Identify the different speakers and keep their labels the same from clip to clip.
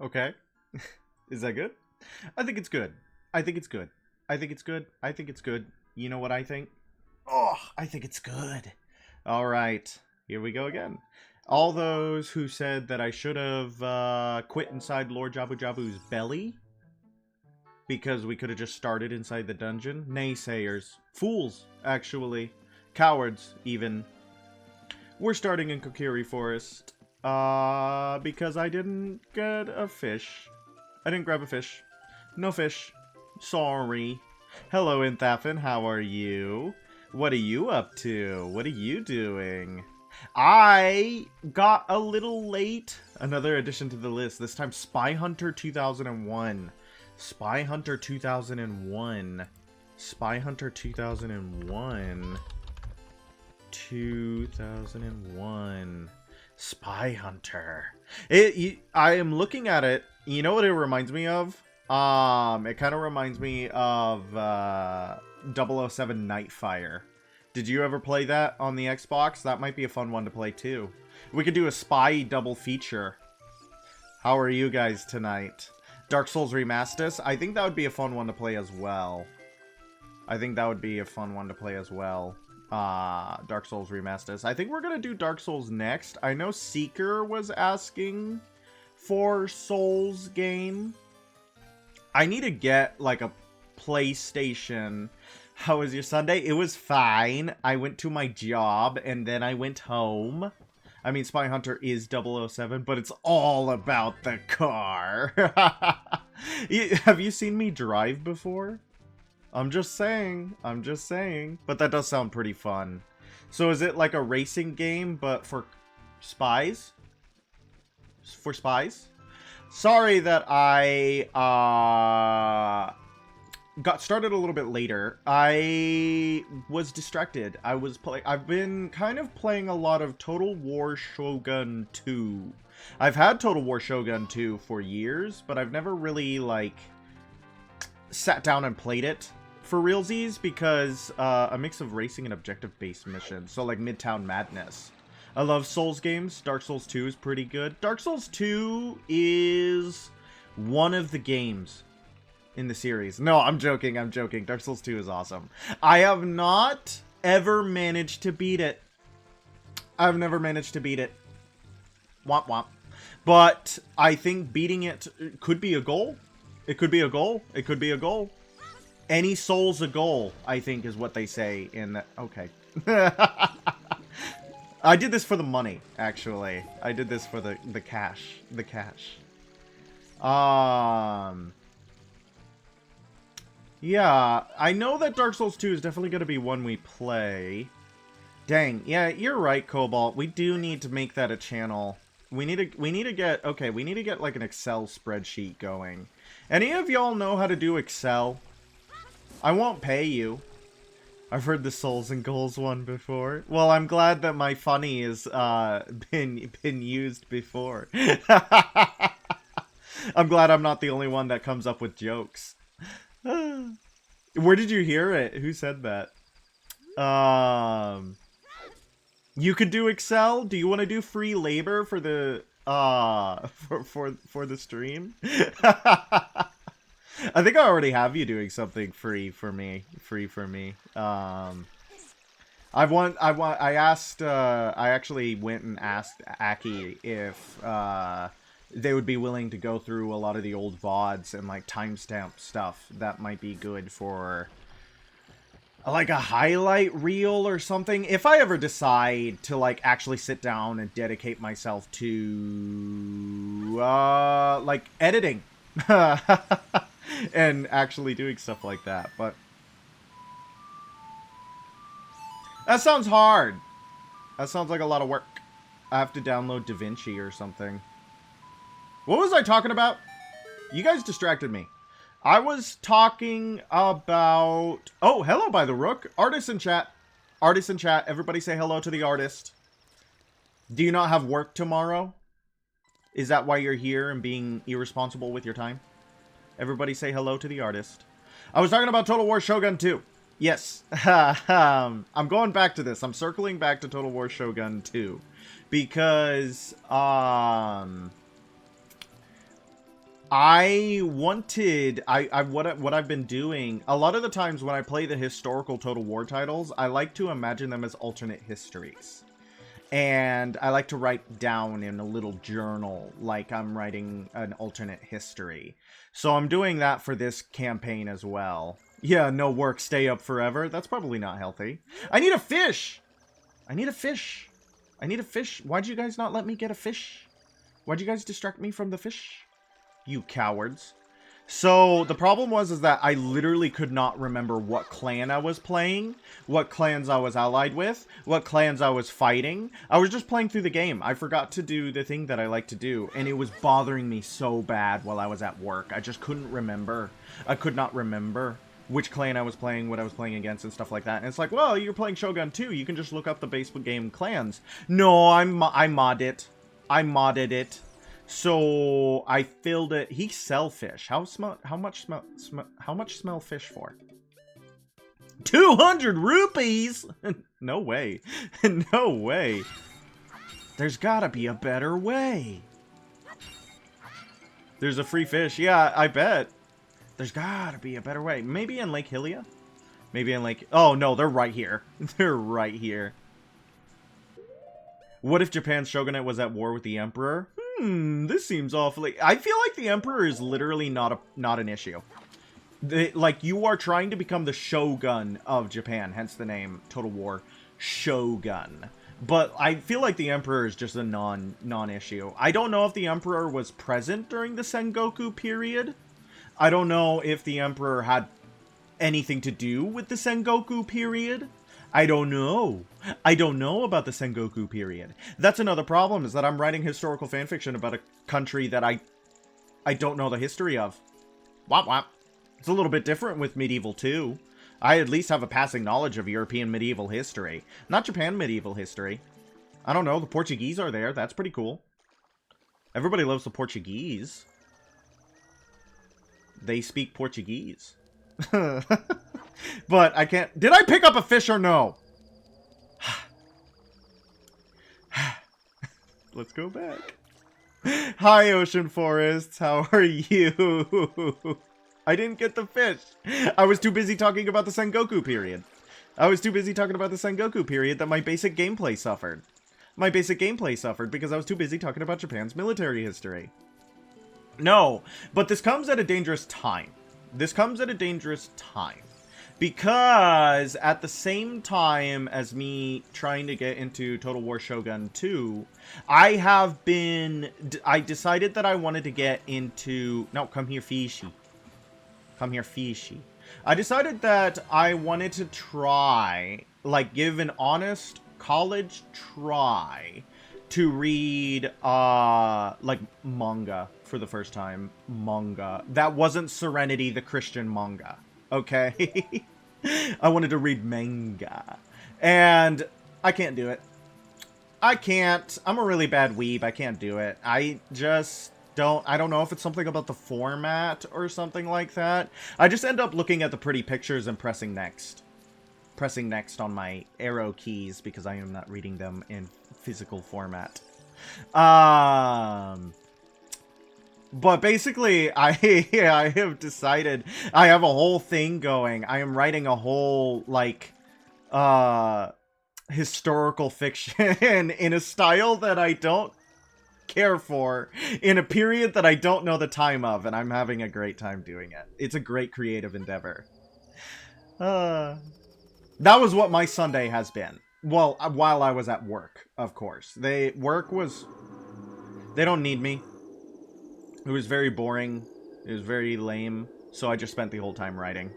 Speaker 1: Okay. Is that good? I think it's good. I think it's good. I think it's good. I think it's good. You know what I think? Oh, I think it's good. All right. Here we go again. All those who said that I should have quit inside Lord Jabu Jabu's belly because we could have just started inside the dungeon. Naysayers. Fools, actually. Cowards, even. We're starting in Kokiri Forest. Because I didn't get a fish. I didn't grab a fish. No fish. Sorry. Hello, Inthafin. How are you? What are you up to? What are you doing? I got a little late. Another addition to the list. This time, Spy Hunter 2001. Spy Hunter 2001. Spy Hunter 2001. 2001. Spy Hunter. I am looking at it. You know what it reminds me of? It kind of reminds me of 007 Nightfire. Did you ever play that on the Xbox? That might be a fun one to play too. We could do a spy double feature. How are you guys tonight? Dark Souls Remastered? I think that would be a fun one to play as well. Dark Souls Remastered. I think we're gonna do Dark Souls next. I know Seeker was asking for Souls game. I need to get like a PlayStation. How was your Sunday? It was fine. I went to my job and then I went home. I mean, Spy Hunter is 007, but it's all about the car. Have you seen me drive before? I'm just saying. But that does sound pretty fun. So is it like a racing game, but for spies? For spies? Sorry that I got started a little bit later. I was distracted. I've been kind of playing a lot of Total War Shogun 2. I've had Total War Shogun 2 for years, but I've never really, like, sat down and played it for realsies because a mix of racing and objective-based missions. So, like, Midtown Madness. I love Souls games. Dark Souls 2 is pretty good. Dark Souls 2 is one of the games in the series. No, I'm joking. Dark Souls 2 is awesome. I have not ever managed to beat it. I've never managed to beat it. Womp womp. But I think beating it could be a goal. It could be a goal. Any soul's a goal, I think is what they say in the... Okay. I did this for the money, actually. I did this for the cash. The cash. Yeah, I know that Dark Souls 2 is definitely going to be one we play. Dang, yeah, you're right, Cobalt. We do need to make that a channel. We need to get like an Excel spreadsheet going. Any of y'all know how to do Excel? I won't pay you. I've heard the Souls and Goals one before. Well, I'm glad that my funny has been used before. I'm glad I'm not the only one that comes up with jokes. Where did you hear it? Who said that? You could do Excel? Do you want to do free labor for the for the stream? I think I already have you doing something free for me. I actually went and asked Aki if they would be willing to go through a lot of the old VODs and like timestamp stuff that might be good for like a highlight reel or something. If I ever decide to like actually sit down and dedicate myself to like editing and actually doing stuff like that. But that sounds hard. That sounds like a lot of work. I have to download DaVinci or something. What was I talking about? You guys distracted me. I was talking about... Oh, hello by the Rook. Artist in chat. Artist in chat. Everybody say hello to the artist. Do you not have work tomorrow? Is that why you're here and being irresponsible with your time? Everybody say hello to the artist. I was talking about Total War Shogun 2. Yes. I'm going back to this. I'm circling back to Total War Shogun 2. Because, What I've been doing, a lot of the times when I play the historical Total War titles, I like to imagine them as alternate histories. And I like to write down in a little journal, like I'm writing an alternate history. So I'm doing that for this campaign as well. Yeah, no work, stay up forever. That's probably not healthy. I need a fish! I need a fish. I need a fish. Why'd you guys not let me get a fish? Why'd you guys distract me from the fish? You cowards. So, the problem is that I literally could not remember what clan I was playing, what clans I was allied with, what clans I was fighting. I was just playing through the game. I forgot to do the thing that I like to do, and it was bothering me so bad while I was at work. I just couldn't remember. I could not remember which clan I was playing, what I was playing against, and stuff like that. And it's like, well, you're playing Shogun 2. You can just look up the base game clans. No, I modded it. I modded it. So I filled it. He sell fish. How much smell fish for? 200 rupees? No way. No way. There's gotta be a better way. There's a free fish. Yeah, I bet. There's gotta be a better way. Maybe in Lake Hylia? Maybe in Lake... Oh, no, they're right here. They're right here. What if Japan's shogunate was at war with the emperor? This seems awfully... I feel like the emperor is literally not an issue. Like, you are trying to become the shogun of Japan, hence the name Total War Shogun. But I feel like the emperor is just a non-issue. I don't know if the emperor was present during the Sengoku period. I don't know if the emperor had anything to do with the Sengoku period. I don't know. I don't know about the Sengoku period. That's another problem, is that I'm writing historical fanfiction about a country that I don't know the history of. Wop wop. It's a little bit different with medieval too. I at least have a passing knowledge of European medieval history. Not Japan medieval history. I don't know, the Portuguese are there. That's pretty cool. Everybody loves the Portuguese. They speak Portuguese. But I can't... Did I pick up a fish or no? Let's go back. Hi, Ocean Forests. How are you? I didn't get the fish. I was too busy talking about the Sengoku period. I was too busy talking about the Sengoku period that my basic gameplay suffered. My basic gameplay suffered because I was too busy talking about Japan's military history. No, but this comes at a dangerous time. This comes at a dangerous time. Because at the same time as me trying to get into Total War Shogun 2, I decided that I wanted to get into... No, come here, fishy. Come here, fishy. I decided that I wanted to try, like, give an honest college try to read, like, manga for the first time. Manga. That wasn't Serenity, the Christian manga. Okay? I wanted to read manga. And I can't do it. I can't. I'm a really bad weeb. I can't do it. I don't know if it's something about the format or something like that. I just end up looking at the pretty pictures and pressing next. Pressing next on my arrow keys because I am not reading them in physical format. But basically, I have decided, I have a whole thing going. I am writing a whole, like, historical fiction in a style that I don't care for, in a period that I don't know the time of, and I'm having a great time doing it. It's a great creative endeavor. That was what my Sunday has been. Well, while I was at work, of course. They don't need me. It was very boring. It was very lame. So I just spent the whole time writing.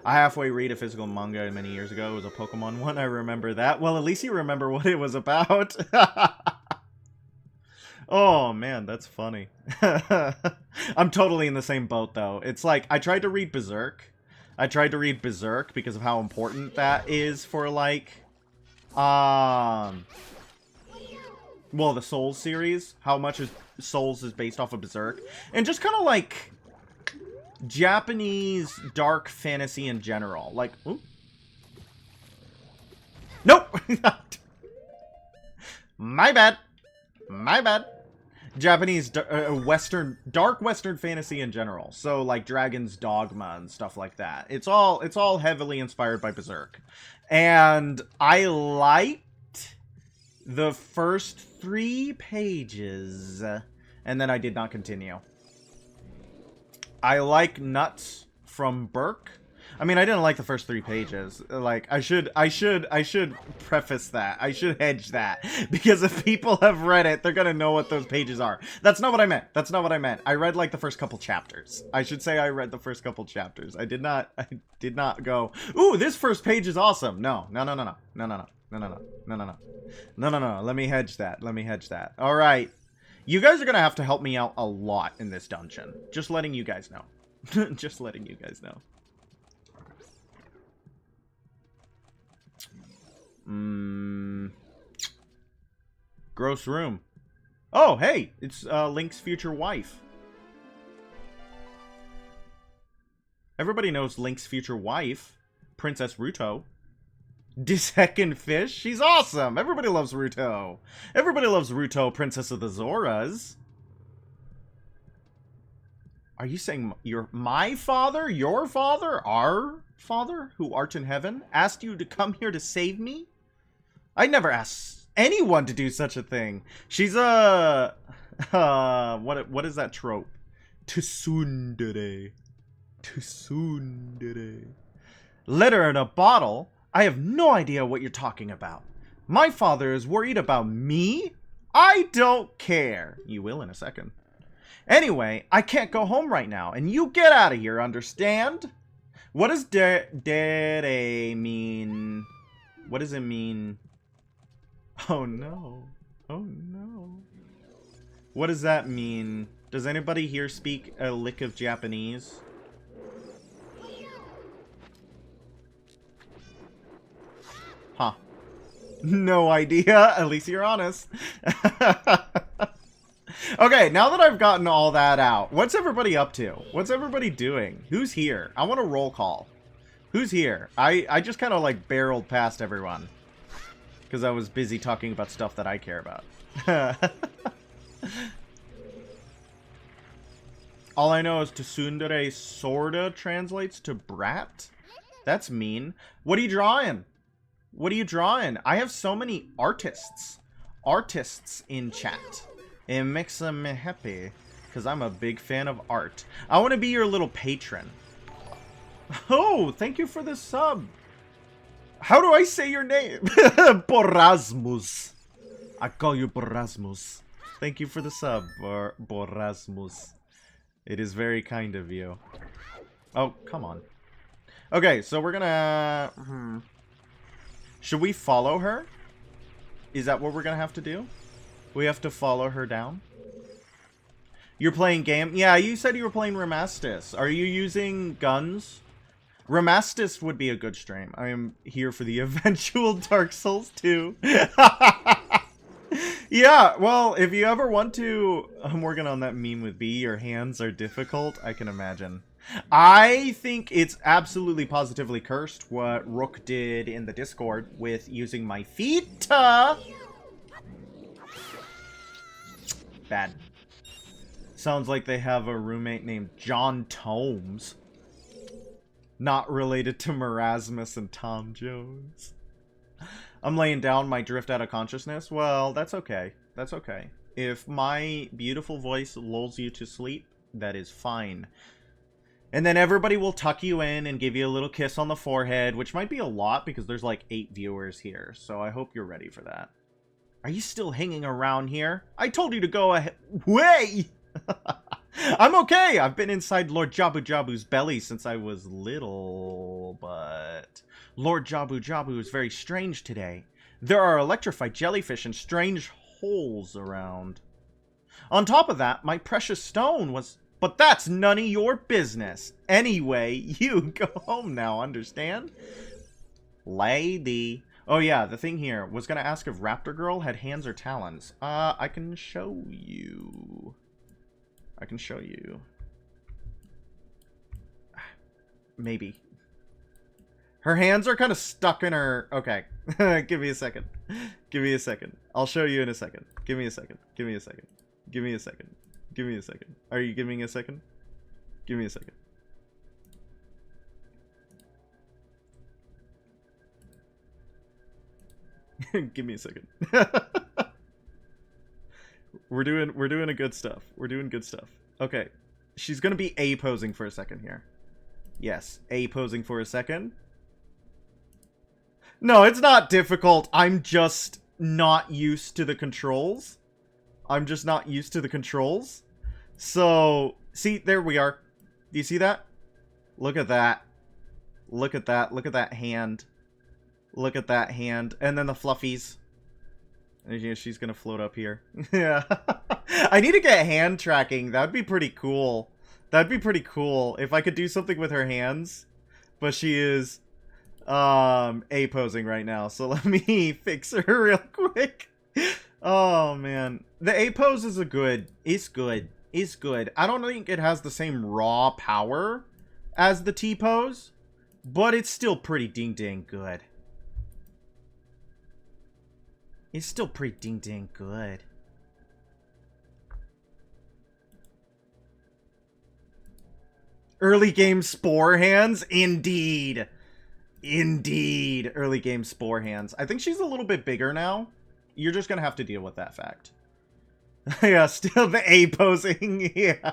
Speaker 1: I halfway read a physical manga many years ago. It was a Pokemon one. I remember that. Well, at least you remember what it was about. Oh, man, that's funny. I'm totally in the same boat, though. It's like, I tried to read Berserk. I tried to read Berserk because of how important that is for, like, well, the Souls series. How much Souls is based off of Berserk. And just kind of, like, Japanese dark fantasy in general. Like, ooh. Nope! My bad. My bad. Japanese Western, dark Western fantasy in general. So like Dragon's Dogma and stuff like that. It's all heavily inspired by Berserk. And I liked the first 3 pages. And then I did not continue. I like Nuts from Burke. I mean, I didn't like the first 3 pages. Like, I should preface that. I should hedge that. Because if people have read it, they're gonna know what those pages are. That's not what I meant. That's not what I meant. I read, like, the first couple chapters. I should say I read the first couple chapters. I did not go, ooh, this first page is awesome. No. Let me hedge that. Alright. You guys are gonna have to help me out a lot in this dungeon. Just letting you guys know. Just letting you guys know. Gross room. Oh, hey! It's Link's future wife. Everybody knows Link's future wife, Princess Ruto. Second fish? She's awesome! Everybody loves Ruto. Everybody loves Ruto, Princess of the Zoras. Are you saying my father, your father, our father, who art in heaven, asked you to come here to save me? I never asked anyone to do such a thing. She's a... what is that trope? Tsundere. Tsundere. Letter in a bottle? I have no idea what you're talking about. My father is worried about me? I don't care. You will in a second. Anyway, I can't go home right now, and you get out of here, understand? What does dere mean? What does it mean? Oh no. Oh no. What does that mean? Does anybody here speak a lick of Japanese? Huh. No idea. At least you're honest. Okay, now that I've gotten all that out, what's everybody up to? What's everybody doing? Who's here? I want a roll call. Who's here? I just kind of like barreled past everyone. Because I was busy talking about stuff that I care about. All I know is Tsundere sorta translates to brat. That's mean. What are you drawing? What are you drawing? I have so many artists. Artists in chat. It makes me happy. Because I'm a big fan of art. I want to be your little patron. Oh, thank you for the sub. How do I say your name? Borasmus. I call you Borasmus. Thank you for the sub, Borasmus. It is very kind of you. Oh, come on. Okay, so we're gonna... Should we follow her? Is that what we're gonna have to do? We have to follow her down? You're playing game? Yeah, you said you were playing Ramastis. Are you using guns? Ramastis would be a good stream. I am here for the eventual Dark Souls 2. Yeah, well, if you ever want to... I'm working on that meme with B. Your hands are difficult. I can imagine. I think it's absolutely positively cursed what Rook did in the Discord with using my feet. Bad. Sounds like they have a roommate named John Tomes. Not related to Marasmus and Tom Jones. I'm laying down my drift out of consciousness. Well, that's okay. That's okay. If my beautiful voice lulls you to sleep, that is fine. And then everybody will tuck you in and give you a little kiss on the forehead, which might be a lot because there's like 8 viewers here. So I hope you're ready for that. Are you still hanging around here? I told you to go ahead. Way! I'm okay. I've been inside Lord Jabu Jabu's belly since I was little, but Lord Jabu Jabu is very strange today. There are electrified jellyfish and strange holes around. On top of that, my precious stone was... But that's none of your business. Anyway, you go home now, understand? Lady. Oh yeah, the thing here was gonna ask if Raptor Girl had hands or talons. I can show you. I can show you. Maybe. Her hands are kind of stuck in her... Okay. Give me a second. Give me a second. I'll show you in a second. Give me a second. Give me a second. Give me a second. Give me a second. Are you giving me a second? Give me a second. Give me a second. We're doing a good stuff. We're doing good stuff. Okay. She's gonna be A posing for a second here. Yes, A posing for a second. No, it's not difficult. I'm just not used to the controls. I'm just not used to the controls. So, see, there we are. Do you see that? Look at that. Look at that. Look at that hand. Look at that hand. And then the fluffies. And she's gonna float up here. Yeah. I need to get hand tracking. That'd be pretty cool. That'd be pretty cool if I could do something with her hands. But she is A posing right now. So let me fix her real quick. Oh man. The A pose is good. It's good. It's good. I don't think it has the same raw power as the T pose, but it's still pretty ding-dang good. It's still pretty ding-dang good. Early game spore hands? Indeed. Indeed. Early game spore hands. I think she's a little bit bigger now. You're just going to have to deal with that fact. Yeah, still the A posing. Yeah.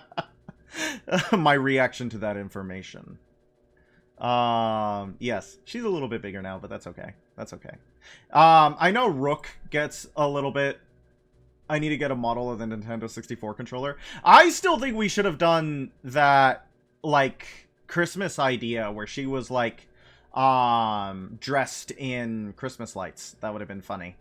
Speaker 1: My reaction to that information. Yes, she's a little bit bigger now, but that's okay. That's okay. I know Rook gets a little bit... I need to get a model of the Nintendo 64 controller. I still think we should have done that, like, Christmas idea where she was, like, dressed in Christmas lights. That would have been funny.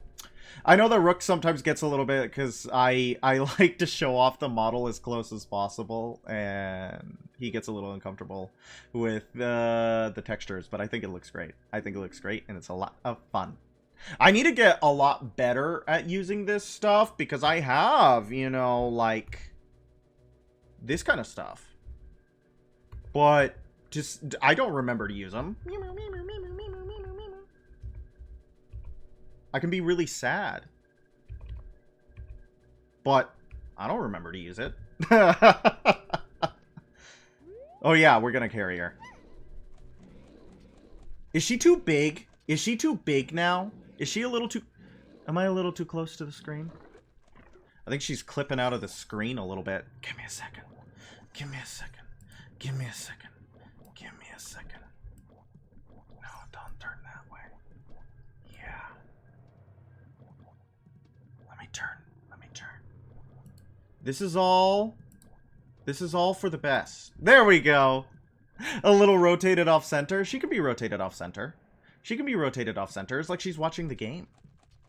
Speaker 1: I know that Rook sometimes gets a little bit because I like to show off the model as close as possible, and he gets a little uncomfortable with the textures, but I think it looks great. I think it looks great, and it's a lot of fun. I need to get a lot better at using this stuff because I have, you know, like, this kind of stuff. But just, I don't remember to use them. I can be really sad. But I don't remember to use it. Oh yeah, we're gonna carry her. Is she too big? Is she too big now? Is she a little too... Am I a little too close to the screen? I think she's clipping out of the screen a little bit. Give me a second. Give me a second. Give me a second. Give me a second. No, don't turn that way. Yeah. Let me turn. Let me turn. This is all for the best. There we go. A little rotated off center. She can be rotated off center. She can be rotated off center. It's like she's watching the game.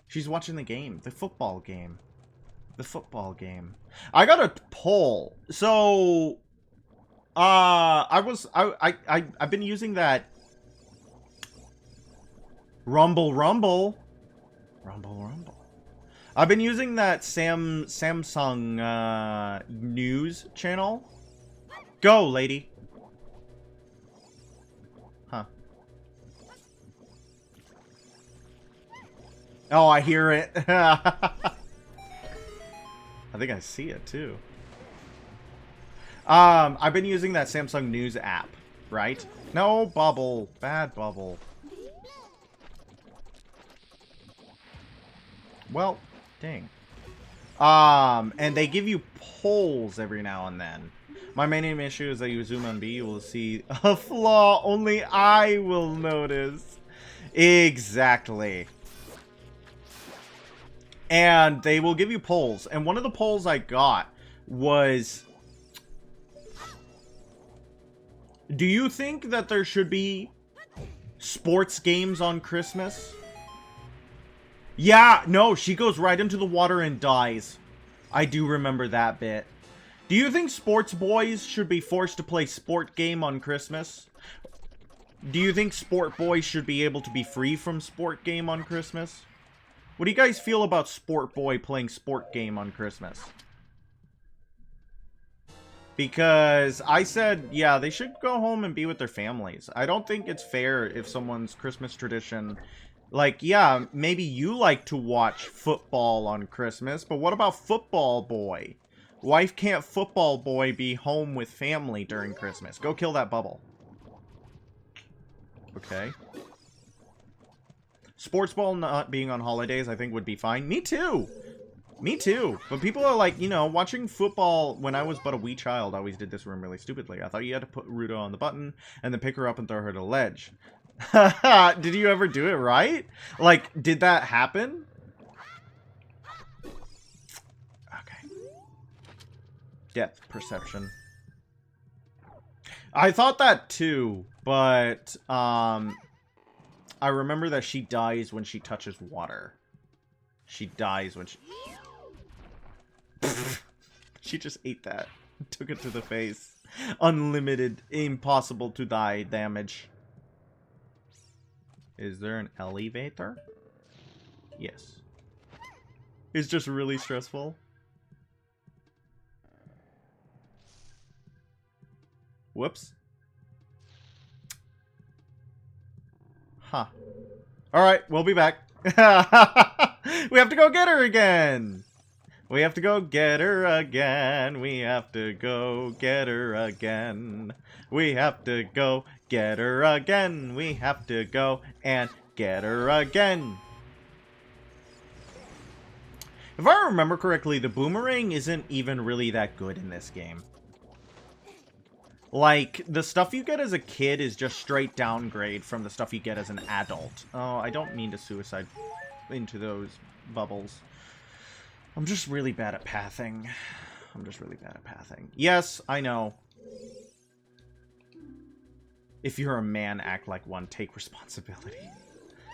Speaker 1: She's watching the game. The football game. The football game. I got a poll. So, I've been using that Rumble. I've been using that Samsung news channel. Go, lady. Huh. Oh, I hear it. I think I see it too. I've been using that Samsung News app, right? No, bubble. Bad bubble. Well, dang. And they give you polls every now and then. My main issue is that you zoom on B, you will see a flaw only I will notice. Exactly. And they will give you polls. And one of the polls I got was... Do you think that there should be sports games on Christmas? Yeah, no, she goes right into the water and dies. I do remember that bit. Do you think sports boys should be forced to play sport game on Christmas? Do you think sport boys should be able to be free from sport game on Christmas? What do you guys feel about sport boy playing sport game on Christmas? Because I said, yeah, they should go home and be with their families. I don't think it's fair if someone's Christmas tradition... Like, yeah, maybe you like to watch football on Christmas, but what about football boy? Wife can't football boy be home with family during Christmas. Go kill that bubble. Okay. Sports ball not being on holidays, I think, would be fine. Me too! Me too! But people are like, you know, watching football when I was but a wee child, I always did this room really stupidly. I thought you had to put Ruto on the button and then pick her up and throw her to the ledge. Did you ever do it right? Like, did that happen? Okay. Depth perception. I thought that too, but, I remember that she dies when she touches water. She dies when she... She just ate that. Took it to the face. Unlimited, impossible to die damage. Is there an elevator? Yes. It's just really stressful. Whoops. Huh. Alright, we'll be back. We have to go get her again. We have to go get her again. We have to go get her again. We have to go get her again. We have to go and get her again. If I remember correctly, the boomerang isn't even really that good in this game. Like, the stuff you get as a kid is just straight downgrade from the stuff you get as an adult. Oh, I don't mean to suicide into those bubbles. I'm just really bad at pathing. I'm just really bad at pathing. Yes, I know. If you're a man, act like one. Take responsibility.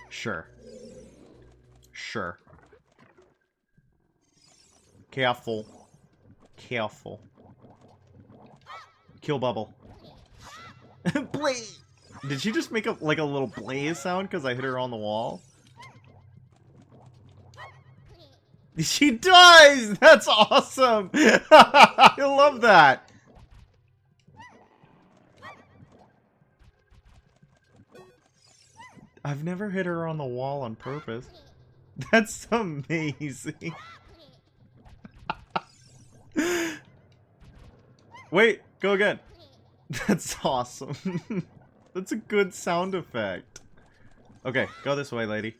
Speaker 1: Sure. Sure. Careful. Careful. Kill bubble. Blaze! Did she just make like a little blaze sound because I hit her on the wall? She dies! That's awesome! I love that! I've never hit her on the wall on purpose. That's amazing. Wait, go again. That's awesome. That's a good sound effect. Okay, go this way, lady.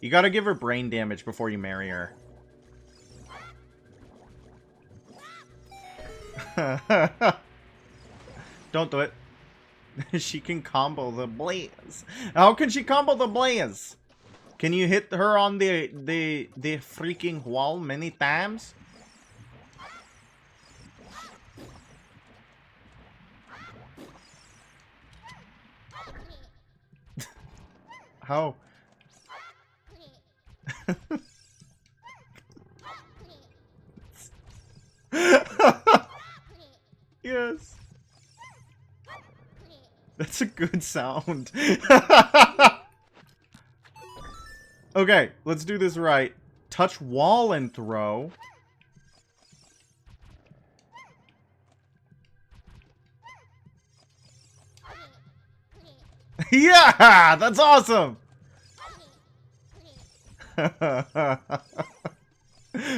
Speaker 1: You gotta give her brain damage before you marry her. Don't do it. She can combo the blaze. How can she combo the blaze? Can you hit her on the freaking wall many times? How? Yes. That's a good sound. Okay, let's do this right. Touch wall and throw. Yeah! That's awesome!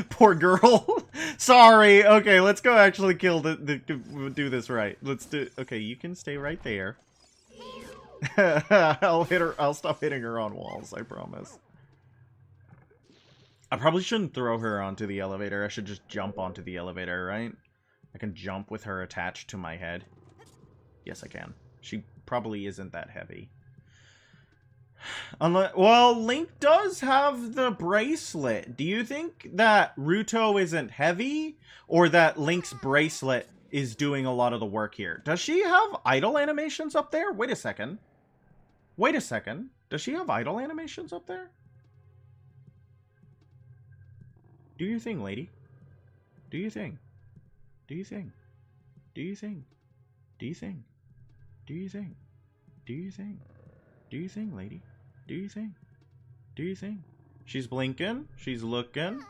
Speaker 1: Poor girl. Sorry. Okay, let's go actually kill do this right. Let's do... Okay, you can stay right there. I'll hit her. I'll stop hitting her on walls, I promise. I probably shouldn't throw her onto the elevator. I should just jump onto the elevator, right? I can jump with her attached to my head. Yes, I can. She probably isn't that heavy. Unless, well, Link does have the bracelet. Do you think that Ruto isn't heavy? Or that Link's bracelet is doing a lot of the work here? Does she have idle animations up there? Wait a second. Wait a second. Does she have idle animations up there? Do your thing, lady. Do your thing. Do your thing. Do your thing. Do your thing. Do your thing. Do your thing. Do your thing, lady. Do your thing. Do your thing. She's blinking. She's looking.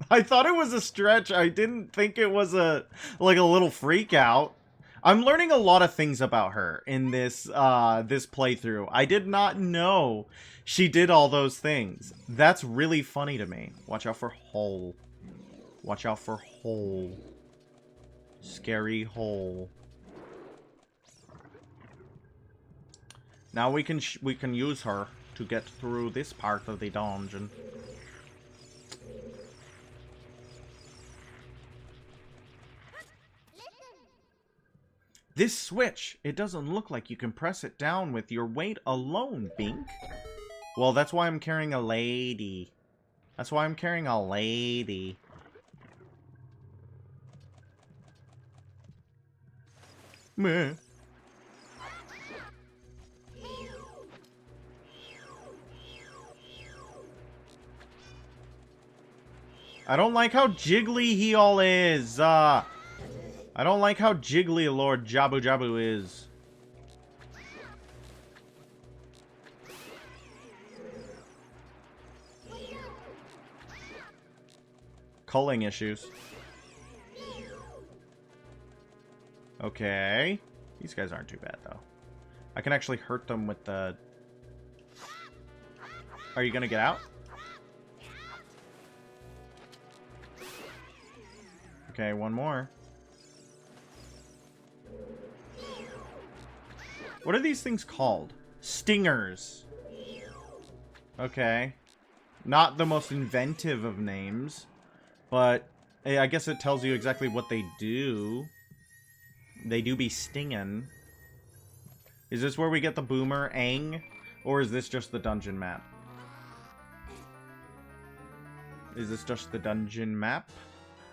Speaker 1: I thought it was a stretch. I didn't think it was like a little freak out. I'm learning a lot of things about her in this this playthrough. I did not know she did all those things. That's really funny to me. Watch out for hole. Watch out for hole. Scary hole. Now we can use her to get through this part of the dungeon. This switch, it doesn't look like you can press it down with your weight alone, Bink. Well, that's why I'm carrying a lady. That's why I'm carrying a lady. Meh. I don't like how jiggly he all is. I don't like how jiggly Lord Jabu Jabu is. Culling issues. Okay. These guys aren't too bad, though. I can actually hurt them with the... Are you gonna get out? Okay, one more. What are these things called? Stingers. Okay. Not the most inventive of names, but I guess it tells you exactly what they do. They do be stinging. Is this where we get the boomerang? Or is this just the dungeon map? Is this just the dungeon map?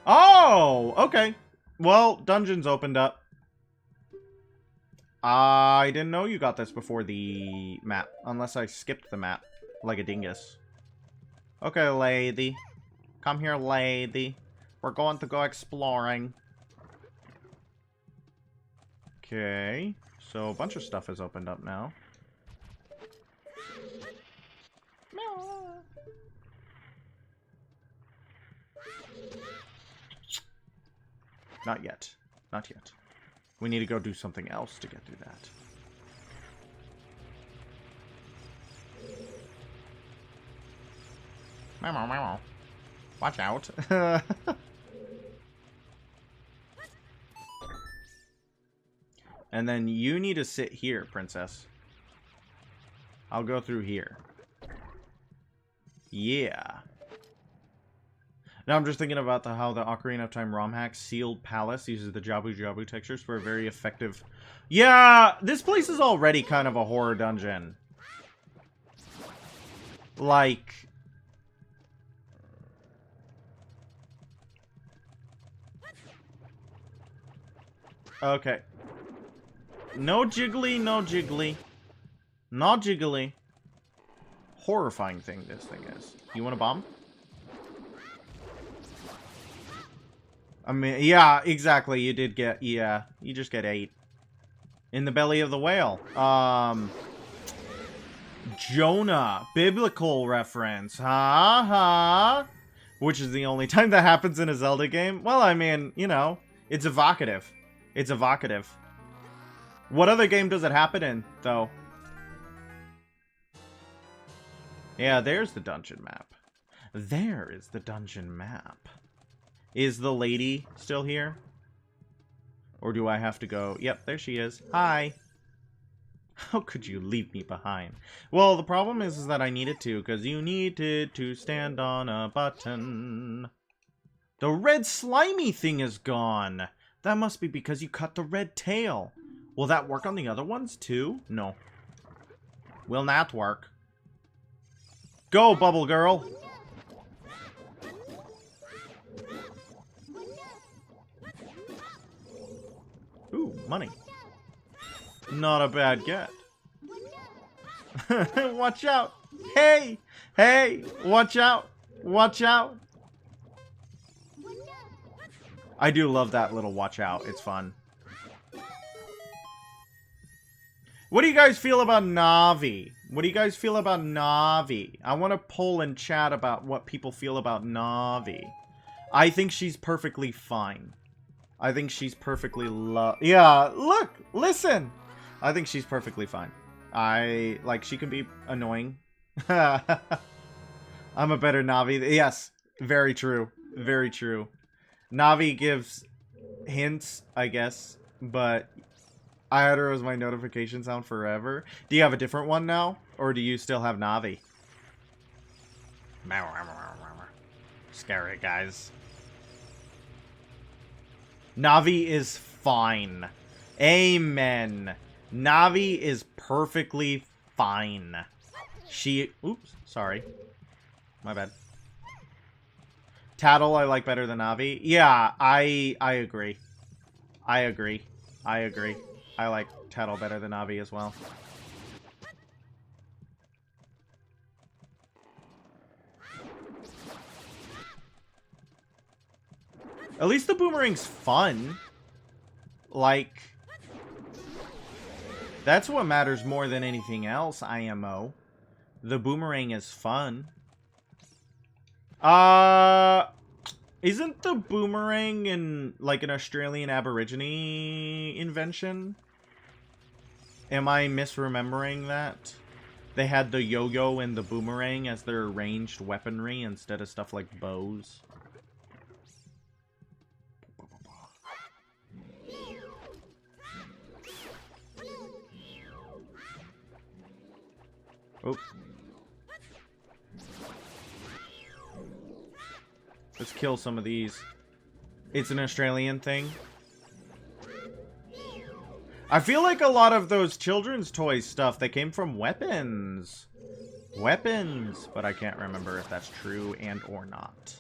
Speaker 1: Oh! Okay. Well, dungeons opened up. I didn't know you got this before the map. Unless I skipped the map. Like a dingus. Okay, lady. Come here, lady. We're going to go exploring. Okay. So, a bunch of stuff has opened up now. Not yet. Not yet. We need to go do something else to get through that. Watch out. And then you need to sit here, princess. I'll go through here. Yeah. Now I'm just thinking about how the Ocarina of Time ROM hack Sealed Palace uses the Jabu Jabu textures for a very effective... Yeah, this place is already kind of a horror dungeon. Like... Okay. No jiggly, no jiggly. Not jiggly. Horrifying thing this thing is. You want a bomb? I mean, yeah, exactly. You did get, yeah. You just get 8. In the belly of the whale. Jonah. Biblical reference. Ha. Which is the only time that happens in a Zelda game. Well, I mean, you know, it's evocative. It's evocative. What other game does it happen in, though? Yeah, there's the dungeon map. There is the dungeon map. Is the lady still here? Or do I have to go? Yep, there she is. Hi. How could you leave me behind? Well, the problem is that I needed to, because you needed to stand on a button. The red slimy thing is gone. That must be because you cut the red tail. Will that work on the other ones, too? No. Will not work. Go, Bubble Girl! Ooh, money. Not a bad get. Watch out! Hey! Hey! Watch out! Watch out! I do love that little watch out. It's fun. What do you guys feel about Navi? What do you guys feel about Navi? I want to poll and chat about what people feel about Navi. I think she's perfectly fine. I think she's perfectly yeah, look! Listen! I think she's perfectly fine. Like, she can be annoying. I'm a better Navi. Yes, very true. Very true. Navi gives hints, I guess, but I had her as my notification sound forever. Do you have a different one now? Or do you still have Navi? Scary, guys. Navi is fine. Amen. Navi is perfectly fine. Oops, sorry. My bad. Tattle I like better than Navi. Yeah, I agree. I agree. I agree. I like Tattle better than Navi as well. At least the boomerang's fun. Like, that's what matters more than anything else, IMO. The boomerang is fun. Isn't the boomerang like an Australian Aborigine invention? Am I misremembering that? They had the yo-yo and the boomerang as their ranged weaponry instead of stuff like bows. Oh. Let's kill some of these. It's an Australian thing. I feel like a lot of those children's toys stuff, they came from weapons. Weapons. But I can't remember if that's true and or not.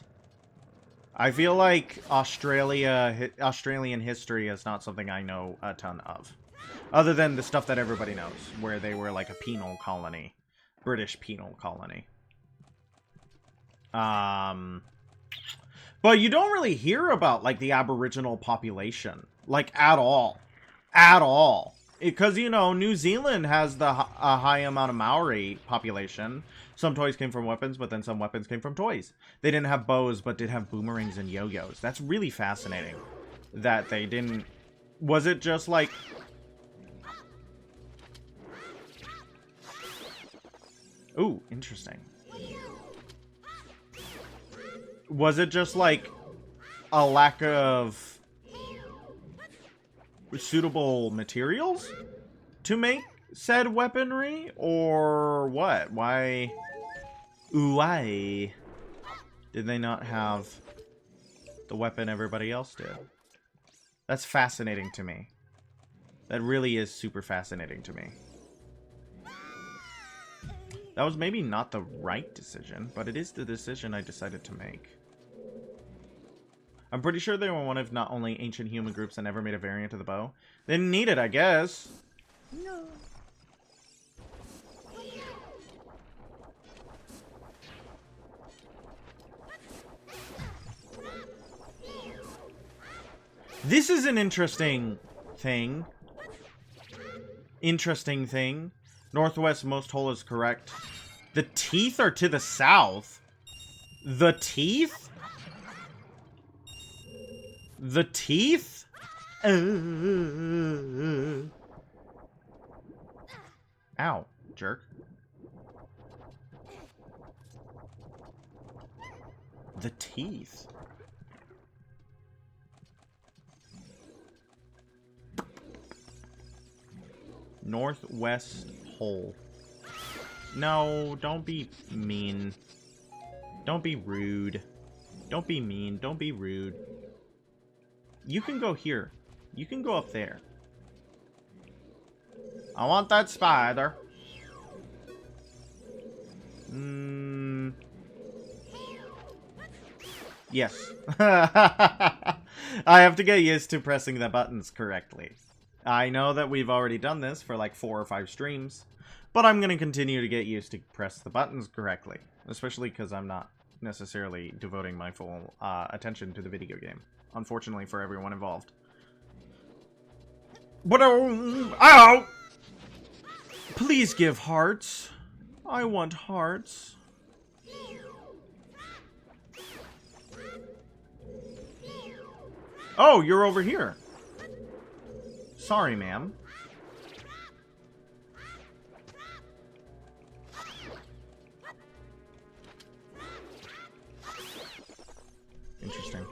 Speaker 1: I feel like Australian history is not something I know a ton of. Other than the stuff that everybody knows, where they were like a penal colony. British penal colony. But you don't really hear about, like, the Aboriginal population. Like, at all. At all. Because, you know, New Zealand has a high amount of Maori population. Some toys came from weapons, but then some weapons came from toys. They didn't have bows, but did have boomerangs and yo-yos. That's really fascinating. That they didn't... Was it just, like... Ooh, interesting. Was it just, like, a lack of suitable materials to make said weaponry? Or what? Why did they not have the weapon everybody else did? That's fascinating to me. That really is super fascinating to me. That was maybe not the right decision, but it is the decision I decided to make. I'm pretty sure they were one of not only ancient human groups that never made a variant of the bow. They didn't need it, I guess. No. This is an interesting thing. Interesting thing. Northwest most hole is correct. The teeth are to the south. The teeth? The teeth? Ow, jerk. The teeth. Northwest hole. No, don't be mean. Don't be rude. Don't be mean. Don't be rude. You can go here. You can go up there. I want that spider. Yes. I have to get used to pressing the buttons correctly. I know that we've already done this for like 4 or 5 streams, but I'm going to continue to get used to press the buttons correctly, especially because I'm not necessarily devoting my full attention to the video game, unfortunately for everyone involved. But ow! Please give hearts. I want hearts. Oh, you're over here. Sorry, ma'am. Interesting.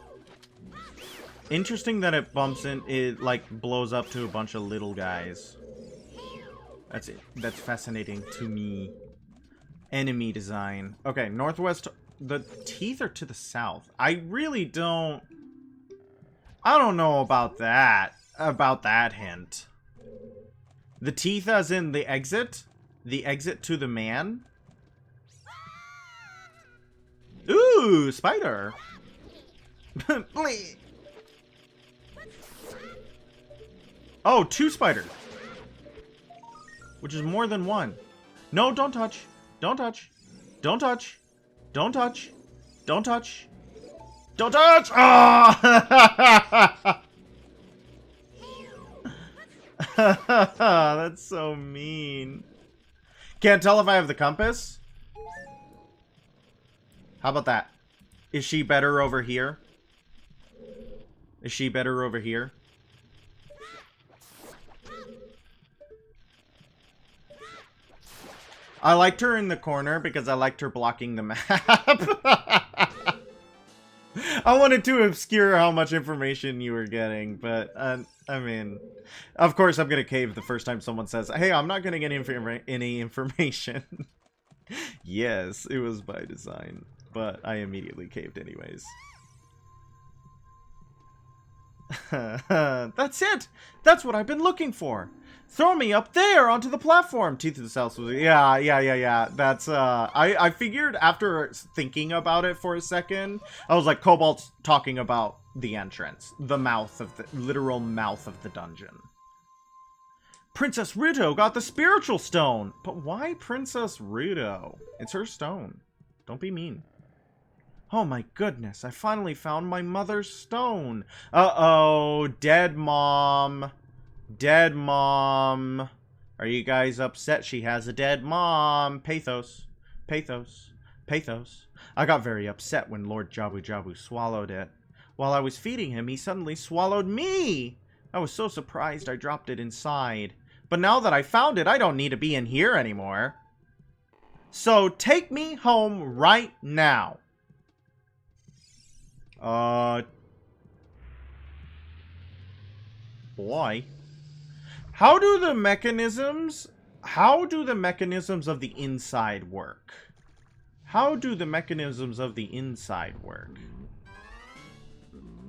Speaker 1: Interesting that it bumps in, it like blows up to a bunch of little guys. That's it. That's fascinating to me. Enemy design. Okay, northwest. The teeth are to the south. I really don't. I don't know about that. About that hint. The teeth as in the exit? The exit to the man? Ooh, spider. Oh, 2 spiders. Which is more than 1. No, don't touch. Don't touch. Don't touch. Don't touch. Don't touch. Don't touch! Oh! That's so mean. Can't tell if I have the compass? How about that? Is she better over here? Is she better over here? I liked her in the corner because I liked her blocking the map. I wanted to obscure how much information you were getting, but, I mean, of course I'm gonna cave the first time someone says, hey, I'm not gonna get any information. Yes, it was by design, but I immediately caved anyways. That's it! That's what I've been looking for! Throw me up there onto the platform! Teeth of the South was... Yeah. That's, I figured after thinking about it for a second, I was like, Cobalt's talking about the entrance. The mouth of the... literal mouth of the dungeon. Princess Ruto got the spiritual stone! But why Princess Ruto? It's her stone. Don't be mean. Oh my goodness, I finally found my mother's stone. Uh-oh, dead mom. Dead mom. Are you guys upset she has a dead mom? Pathos. Pathos. Pathos. I got very upset when Lord Jabu Jabu swallowed it. While I was feeding him, he suddenly swallowed me. I was so surprised I dropped it inside. But now that I found it, I don't need to be in here anymore. So take me home right now. Boy. How do the mechanisms of the inside work? How do the mechanisms of the inside work?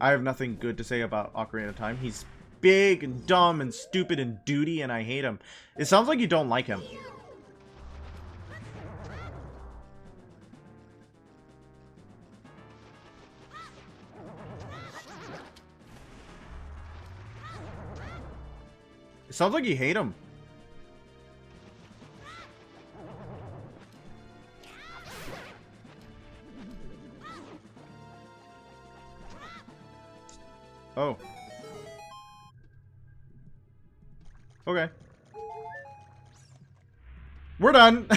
Speaker 1: I have nothing good to say about Ocarina of Time. He's big and dumb and stupid and duty, and I hate him. It sounds like you don't like him. It sounds like you hate him. Oh. Okay. We're done.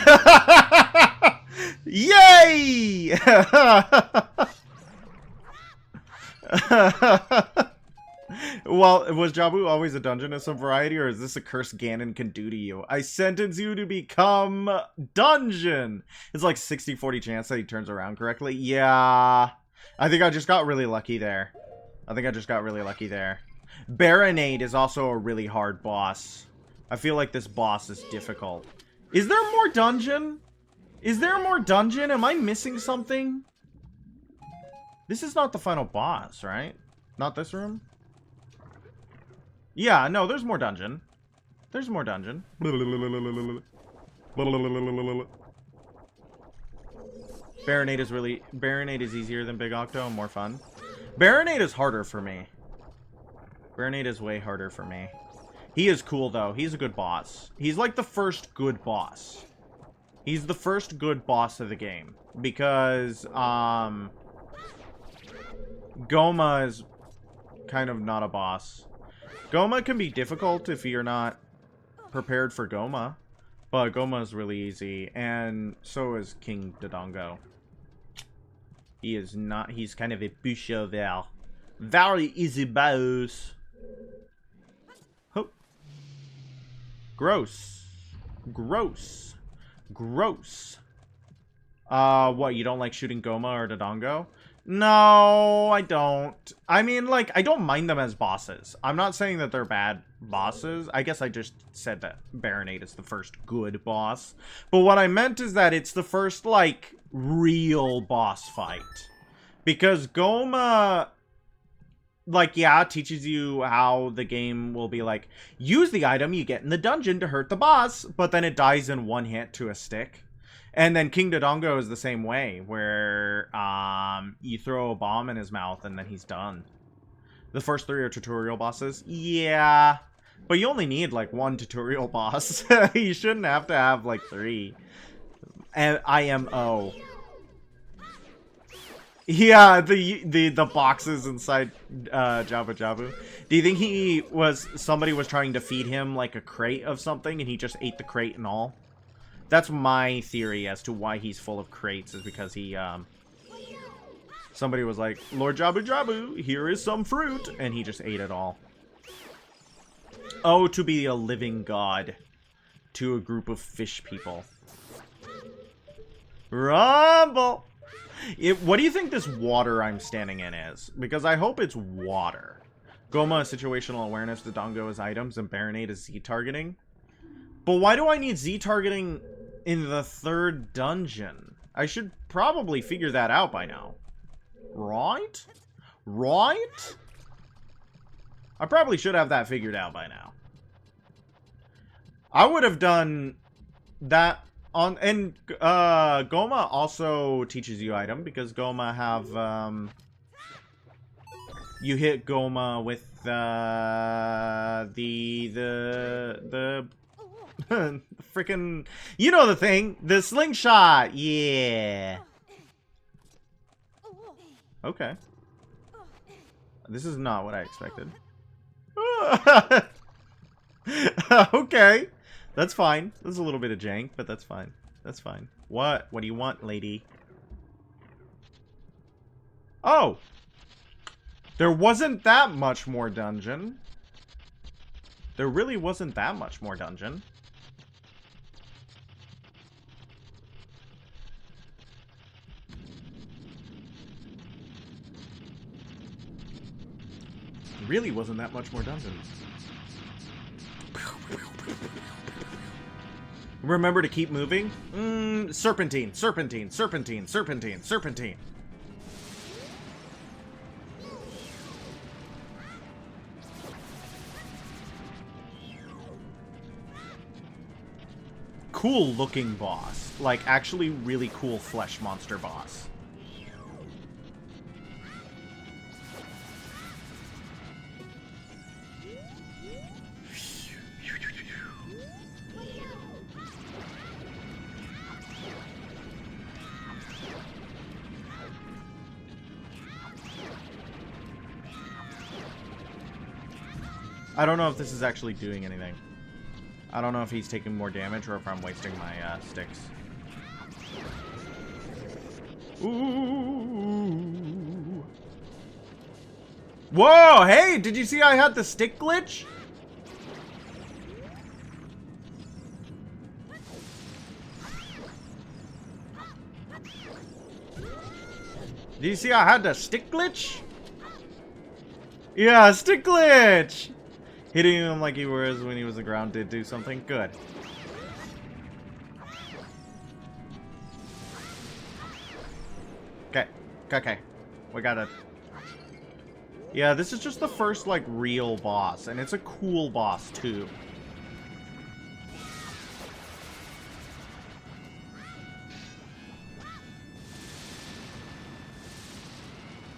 Speaker 1: Yay! Well, was Jabu always a dungeon of some variety, or is this a curse Ganon can do to you? I sentence you to become dungeon! It's like 60-40 chance that he turns around correctly. Yeah. I think I just got really lucky there. Baronade is also a really hard boss. I feel like this boss is difficult. Is there more dungeon? Am I missing something? This is not the final boss, right? Not this room? Yeah, no, there's more dungeon. Baronade is easier than Big Octo and more fun. Baronade is harder for me. Baronade is way harder for me. He is cool, though. He's a good boss. He's like the first good boss. He's the first good boss of the game. Because, Goma is kind of not a boss. Goma can be difficult if you're not prepared for Goma. But Goma is really easy. And so is King Dodongo. He is not... He's kind of a Bushovel. Very easy boss. Oh. Gross. Gross. Gross. What, you don't like shooting Goma or Dodongo? No, I don't. I mean, like, I don't mind them as bosses. I'm not saying that they're bad bosses. I guess I just said that Baronade is the first good boss. But what I meant is that it's the first, like, real boss fight. Because Goma, like, yeah, teaches you how the game will be like, use the item you get in the dungeon to hurt the boss, but then it dies in one hit to a stick. And then King Dodongo is the same way, where you throw a bomb in his mouth and then he's done. The first 3 are tutorial bosses. Yeah, but you only need, like, 1 tutorial boss. You shouldn't have to have, like, 3. And IMO. Yeah, the boxes inside Jabu Jabu. Do you think somebody was trying to feed him, like, a crate of something and he just ate the crate and all? That's my theory as to why he's full of crates, is because he, somebody was like, Lord Jabu Jabu, here is some fruit, and he just ate it all. Oh, to be a living god to a group of fish people. Rumble! What do you think this water I'm standing in is? Because I hope it's water. Goma is situational awareness, Dodongo is items, and Baronade is Z-targeting. But why do I need Z-targeting in the 3rd dungeon? I should probably figure that out by now. Right? Right? I probably should have that figured out by now. I would have done that on... And Goma also teaches you item, because Goma have... you hit Goma with the freaking, you know the thing, the slingshot. Yeah. Okay. This is not what I expected. Okay. That's fine. There's a little bit of jank, but that's fine. That's fine. What? What do you want, lady? Oh. There wasn't that much more dungeon. There really wasn't that much more dungeon. Really wasn't that much more dungeon. Remember to keep moving? Serpentine, serpentine, serpentine, serpentine, serpentine. Cool looking boss. Like, actually really cool flesh monster boss. I don't know if this is actually doing anything. I don't know if he's taking more damage or if I'm wasting my sticks. Ooh. Whoa, hey, did you see I had the stick glitch? Did you see I had the stick glitch? Yeah, stick glitch! Hitting him like he was when he was on the ground did do something good. Okay. Okay. We gotta... Yeah, this is just the first, like, real boss. And it's a cool boss, too.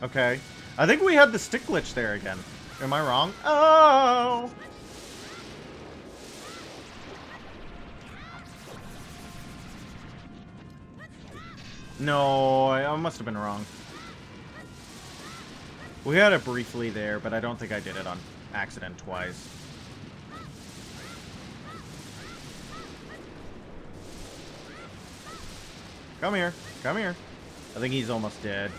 Speaker 1: Okay. I think we had the stick glitch there again. Am I wrong? Oh! No, I must have been wrong. We had it briefly there, but I don't think I did it on accident twice. Come here. Come here. I think he's almost dead.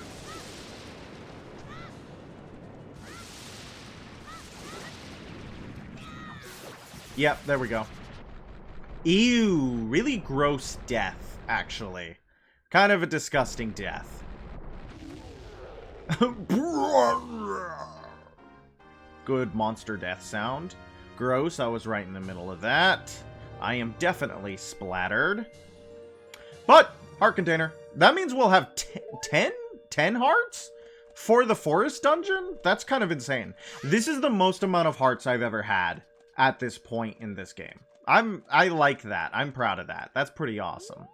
Speaker 1: Yep, there we go. Ew, really gross death, actually. Kind of a disgusting death. Good monster death sound. Gross, I was right in the middle of that. I am definitely splattered. But, heart container. That means we'll have 10 hearts? For the forest dungeon? That's kind of insane. This is the most amount of hearts I've ever had at this point in this game. I like that. I'm proud of that. That's pretty awesome.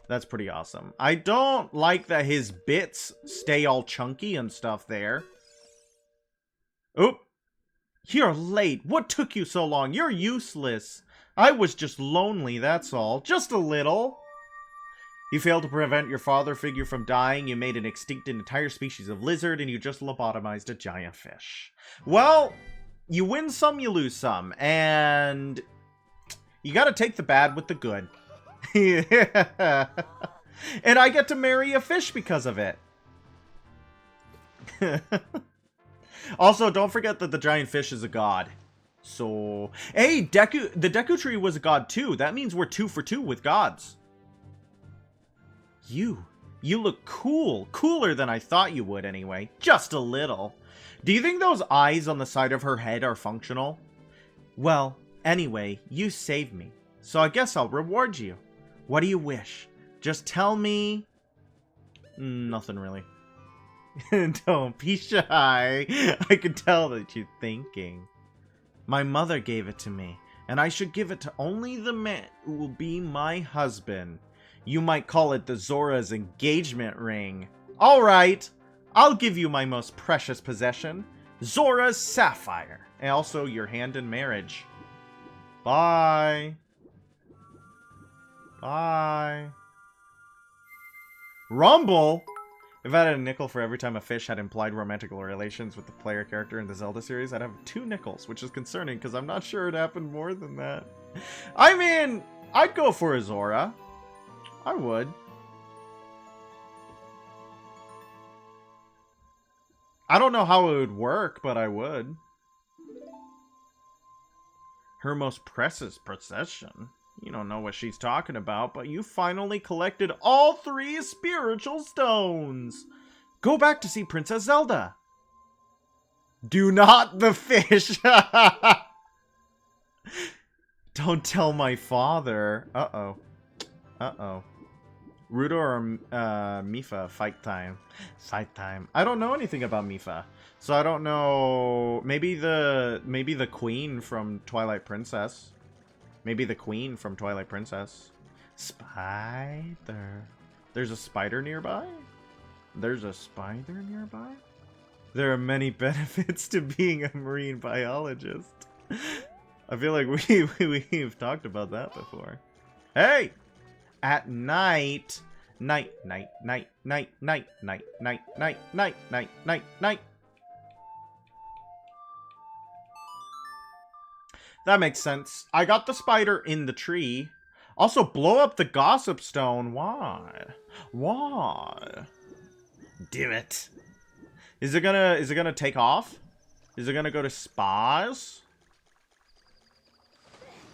Speaker 1: That's pretty awesome. I don't like that his bits stay all chunky and stuff there. Oop. You're late. What took you so long? You're useless. I was just lonely, that's all. Just a little. You failed to prevent your father figure from dying, you made an extinct entire species of lizard, and you just lobotomized a giant fish. Well, you win some, you lose some, and you gotta take the bad with the good. And I get to marry a fish because of it. Also, don't forget that the giant fish is a god. So, hey, the Deku Tree was a god too. That means we're 2 for 2 with gods. You look cool. Cooler than I thought you would anyway. Just a little. Do you think those eyes on the side of her head are functional? Well, anyway, you saved me. So I guess I'll reward you. What do you wish? Just tell me... Nothing really. Don't be shy. I can tell that you're thinking. My mother gave it to me, and I should give it to only the man who will be my husband. You might call it the Zora's engagement ring. Alright, I'll give you my most precious possession, Zora's sapphire, and also your hand in marriage. Bye. Bye. Rumble? If I had a nickel for every time a fish had implied romantic relations with the player character in the Zelda series, I'd have 2 nickels, which is concerning because I'm not sure it happened more than that. I mean, I'd go for a Zora. I would. I don't know how it would work, but I would. Her most precious possession. You don't know what she's talking about, but you finally collected all 3 spiritual stones. Go back to see Princess Zelda. Do not the fish. Don't tell my father. Uh-oh. Uh-oh. Ruto or Mipha, fight time. Fight time. I don't know anything about Mipha. So I don't know. Maybe the queen from Twilight Princess. Maybe the queen from Twilight Princess. Spider. There's a spider nearby? There's a spider nearby? There are many benefits to being a marine biologist. I feel like we've talked about that before. Hey! At night. Night, night, night, night, night, night, night, night, night, night, night, night. That makes sense. I got the spider in the tree. Also, blow up the gossip stone. Why? Why? Do it. Is it gonna take off? Is it gonna go to spas?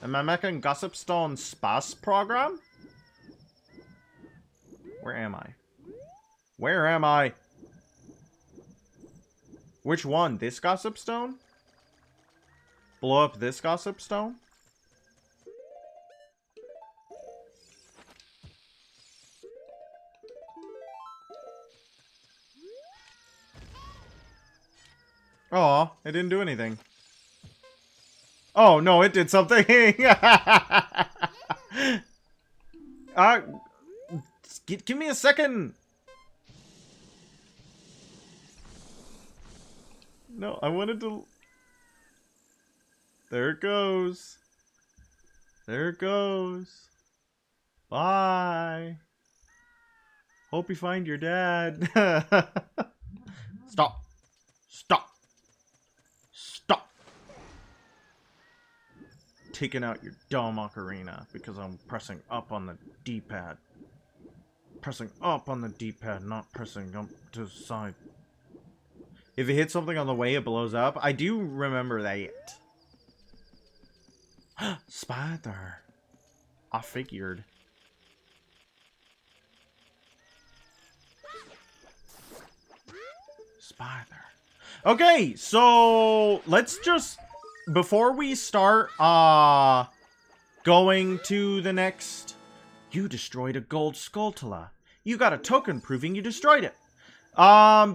Speaker 1: Am I making gossip stone spas program? Where am I? Where am I? Which one? This gossip stone? Blow up this gossip stone? Aw, it didn't do anything. Oh, no, it did something. Give me a second. No, I wanted to... There it goes. There it goes. Bye. Hope you find your dad. Stop. Stop. Stop. Taking out your dumb ocarina because I'm pressing up on the D-pad. Pressing up on the D-pad, not pressing up to the side. If it hits something on the way, it blows up. I do remember that. Spider. I figured. Spider. Okay, so let's just, before we start going to the next, you destroyed a gold Skulltula. You got a token proving you destroyed it.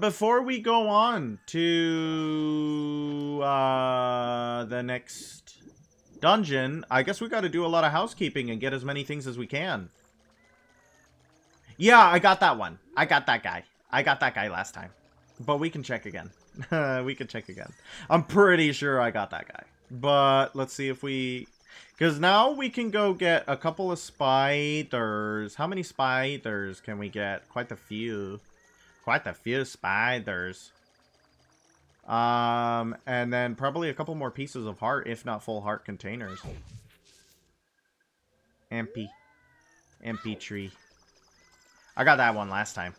Speaker 1: Before we go on to the next dungeon, I guess we got to do a lot of housekeeping and get as many things as we can. Yeah, I got that one. I got that guy. I got that guy last time. But we can check again. We can check again. I'm pretty sure I got that guy. But let's see if we... Because now we can go get a couple of spiders. How many spiders can we get? Quite a few. Quite a few spiders. And then probably a couple more pieces of heart, if not full heart containers. MP. MP tree. I got that one last time.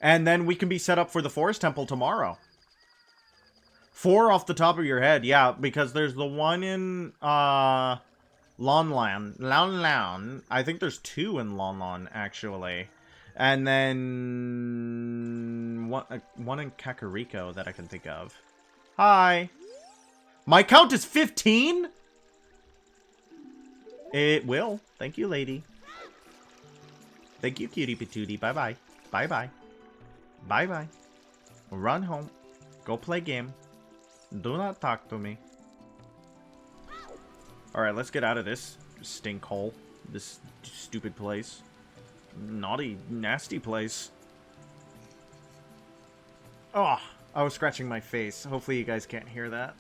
Speaker 1: And then we can be set up for the Forest Temple tomorrow. 4 off the top of your head, yeah, because there's the one in, Lon. I think there's 2 in Lon, actually. And then one in Kakariko that I can think of. Hi. My count is 15? It will. Thank you, lady. Thank you, cutie patootie. Bye-bye. Bye-bye. Bye-bye. Run home. Go play game. Do not talk to me. Alright, let's get out of this stink hole. This stupid place. Naughty, nasty place. Oh, I was scratching my face. Hopefully you guys can't hear that.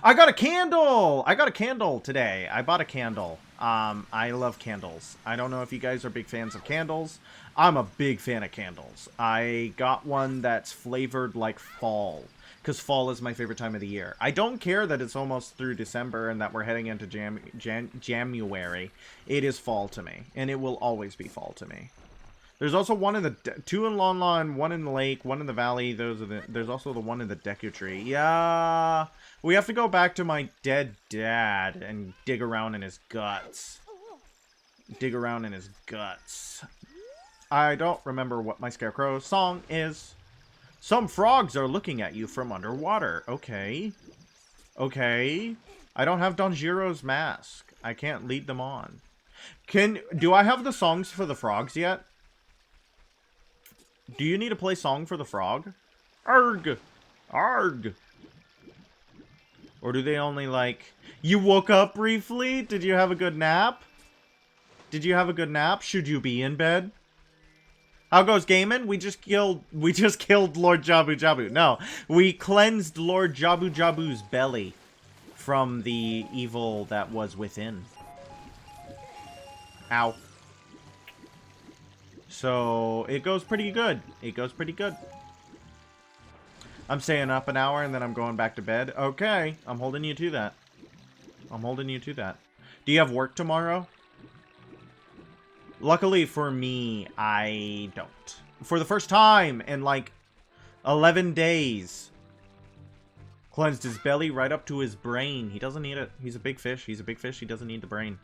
Speaker 1: I got a candle! I got a candle today. I bought a candle. I love candles. I don't know if you guys are big fans of candles. I'm a big fan of candles. I got one that's flavored like fall. Because fall is my favorite time of the year. I don't care that it's almost through December and that we're heading into January. It is fall to me. And it will always be fall to me. There's also one in the... 2 in Lon, 1 in the lake, 1 in the valley. There's also the one in the Deku Tree. Yeah... We have to go back to my dead dad and dig around in his guts. Dig around in his guts. I don't remember what my Scarecrow song is. Some frogs are looking at you from underwater. Okay. Okay. I don't have Donjiro's mask. I can't lead them on. Do I have the songs for the frogs yet? Do you need to play song for the frog? Arg! Arg! Or do they only, like... You woke up briefly? Did you have a good nap? Did you have a good nap? Should you be in bed? How goes gaming? We just killed Lord Jabu Jabu. No, we cleansed Lord Jabu Jabu's belly from the evil that was within. Ow. So, it goes pretty good. It goes pretty good. I'm staying up an hour and then I'm going back to bed. Okay, I'm holding you to that. I'm holding you to that. Do you have work tomorrow? Luckily for me, I don't. For the first time in like 11 days. Cleansed his belly right up to his brain. He doesn't need it. He's a big fish. He's a big fish. He doesn't need the brain.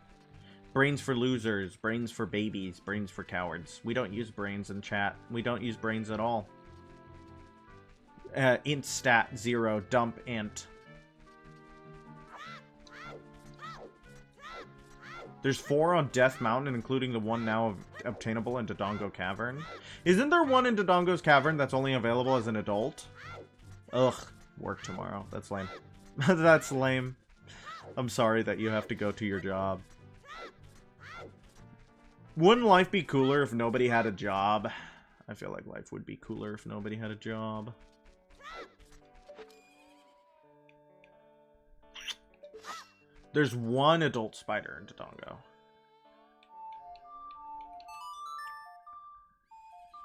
Speaker 1: Brains for losers. Brains for babies. Brains for cowards. We don't use brains in chat. We don't use brains at all. Int stat 0, dump int. There's 4 on Death Mountain, including the one now obtainable in Dodongo Cavern. Isn't there one in Dodongo's Cavern that's only available as an adult? Ugh, work tomorrow. That's lame. That's lame. I'm sorry that you have to go to your job. Wouldn't life be cooler if nobody had a job? I feel like life would be cooler if nobody had a job. There's 1 adult spider in Dodongo.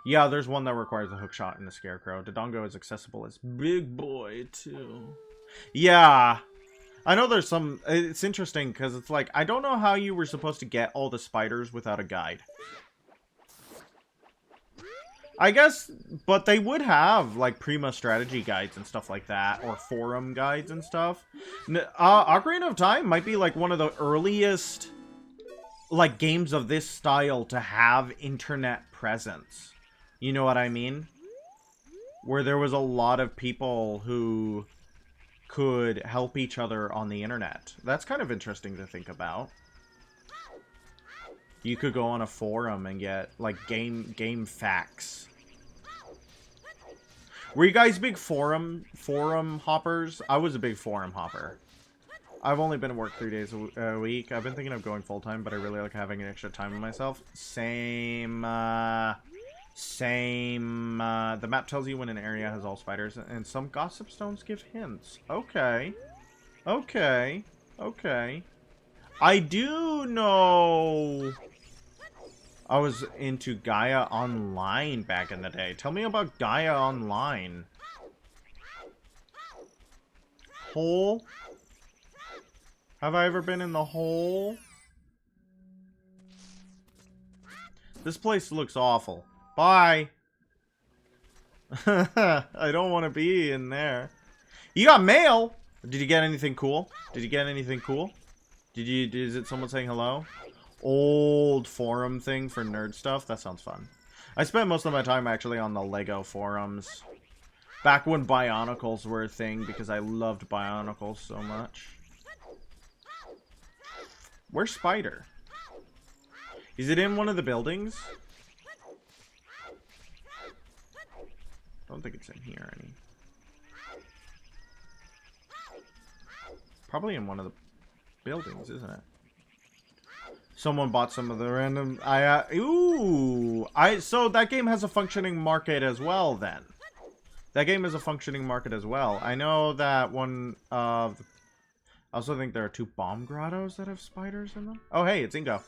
Speaker 1: Yeah, there's one that requires a hookshot and a scarecrow. Dodongo is accessible as Big Boy, too. Yeah. I know there's some... It's interesting, because it's like, I don't know how you were supposed to get all the spiders without a guide. I guess, but they would have, like, Prima strategy guides and stuff like that, or forum guides and stuff. Ocarina of Time might be, like, one of the earliest, like, games of this style to have internet presence. You know what I mean? Where there was a lot of people who could help each other on the internet. That's kind of interesting to think about. You could go on a forum and get, like, game facts. Were you guys big forum hoppers? I was a big forum hopper. I've only been at work 3 days a week. I've been thinking of going full-time, but I really like having an extra time on myself. Same. The map tells you when an area has all spiders, and some gossip stones give hints. Okay. Okay. Okay. I do know... I was into Gaia Online back in the day. Tell me about Gaia Online. Hole? Have I ever been in the hole? This place looks awful. Bye. I don't want to be in there. You got mail? Did you get anything cool? Did you get anything cool? Is it someone saying hello? Old forum thing for nerd stuff. That sounds fun. I spent most of my time actually on the Lego forums. Back when Bionicles were a thing, because I loved Bionicles so much. Where's Spider? Is it in one of the buildings? I don't think it's in here any. Probably in one of the buildings, isn't it? Someone bought some of the random... So that game has a functioning market as well, then. That game is a functioning market as well. I know that one of... I also think there are 2 bomb grottos that have spiders in them. Oh, hey, it's Ingo.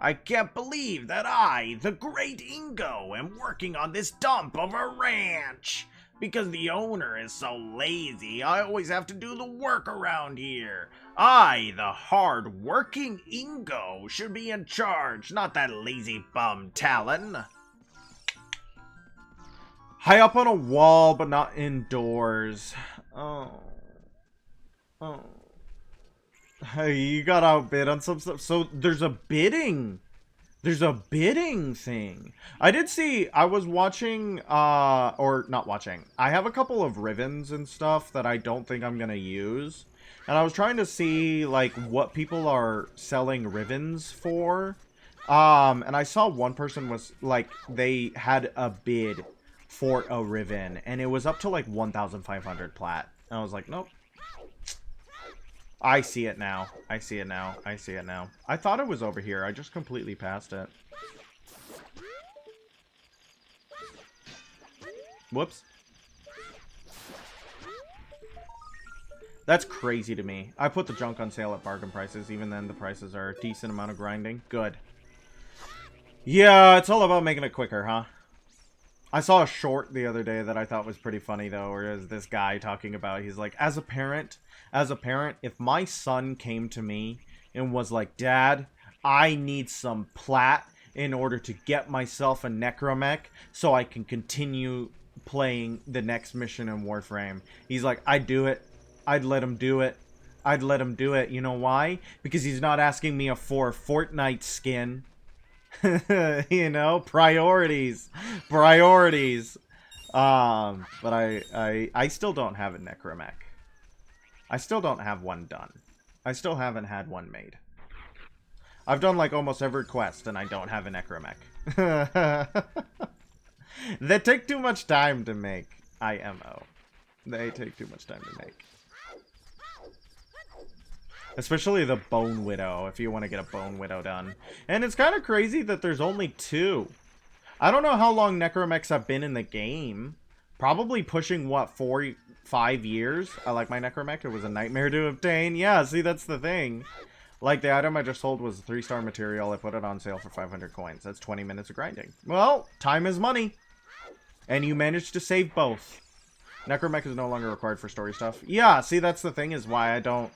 Speaker 1: I can't believe that I, the great Ingo, am working on this dump of a ranch. Because the owner is so lazy, I always have to do the work around here. I, the hard-working Ingo, should be in charge, not that lazy bum Talon. High up on a wall, but not indoors. Oh. Oh. Hey, you got outbid on some stuff. So there's a bidding. There's a bidding thing. I did see, I was watching, or not watching. I have a couple of ribbons and stuff that I don't think I'm going to use. And I was trying to see, like, what people are selling ribbons for. And I saw one person was, like, they had a bid for a ribbon. And it was up to, like, 1,500 plat. And I was like, nope. I see it now. I see it now. I see it now. I thought it was over here. I just completely passed it. Whoops. That's crazy to me. I put the junk on sale at bargain prices. Even then, the prices are a decent amount of grinding. Good. Yeah, it's all about making it quicker, huh? I saw a short the other day that I thought was pretty funny, though, where there's this guy talking about, he's like, as a parent, if my son came to me and was like, Dad, I need some plat in order to get myself a necromech so I can continue playing the next mission in Warframe. He's like, I'd do it. I'd let him do it. I'd let him do it. You know why? Because he's not asking me for a Fortnite skin. You know, priorities. Priorities. But I still don't have a necromech. I still don't have one done. I still haven't had one made. I've done like almost every quest and I don't have a necromech. They take too much time to make. IMO. They take too much time to make. Especially the Bone Widow, if you want to get a Bone Widow done. And it's kind of crazy that there's only 2. I don't know how long necromechs have been in the game. Probably pushing, what, 5 years? I like my necromech. It was a nightmare to obtain. Yeah, see, that's the thing. Like, the item I just sold was 3-star material. I put it on sale for 500 coins. That's 20 minutes of grinding. Well, time is money. And you managed to save both. Necromech is no longer required for story stuff. Yeah, see, that's the thing, is why I don't...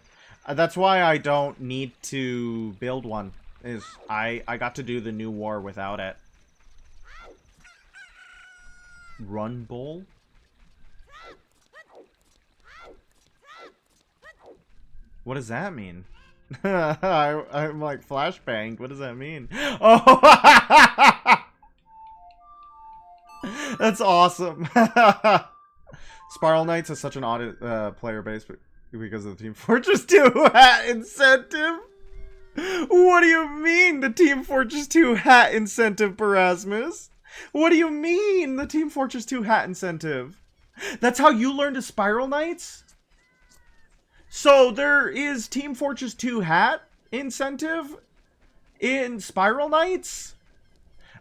Speaker 1: That's why I don't need to build one. Is I got to do the new war without it. Run Bowl? What does that mean? I'm like, flashbang. What does that mean? Oh! That's awesome. Spiral Knights is such an odd player base because of the Team Fortress 2 hat incentive. What do you mean, the Team Fortress 2 hat incentive, Parasmus? What do you mean, the Team Fortress 2 hat incentive? That's how you learn to Spiral Knights? So there is Team Fortress 2 hat incentive in Spiral Knights?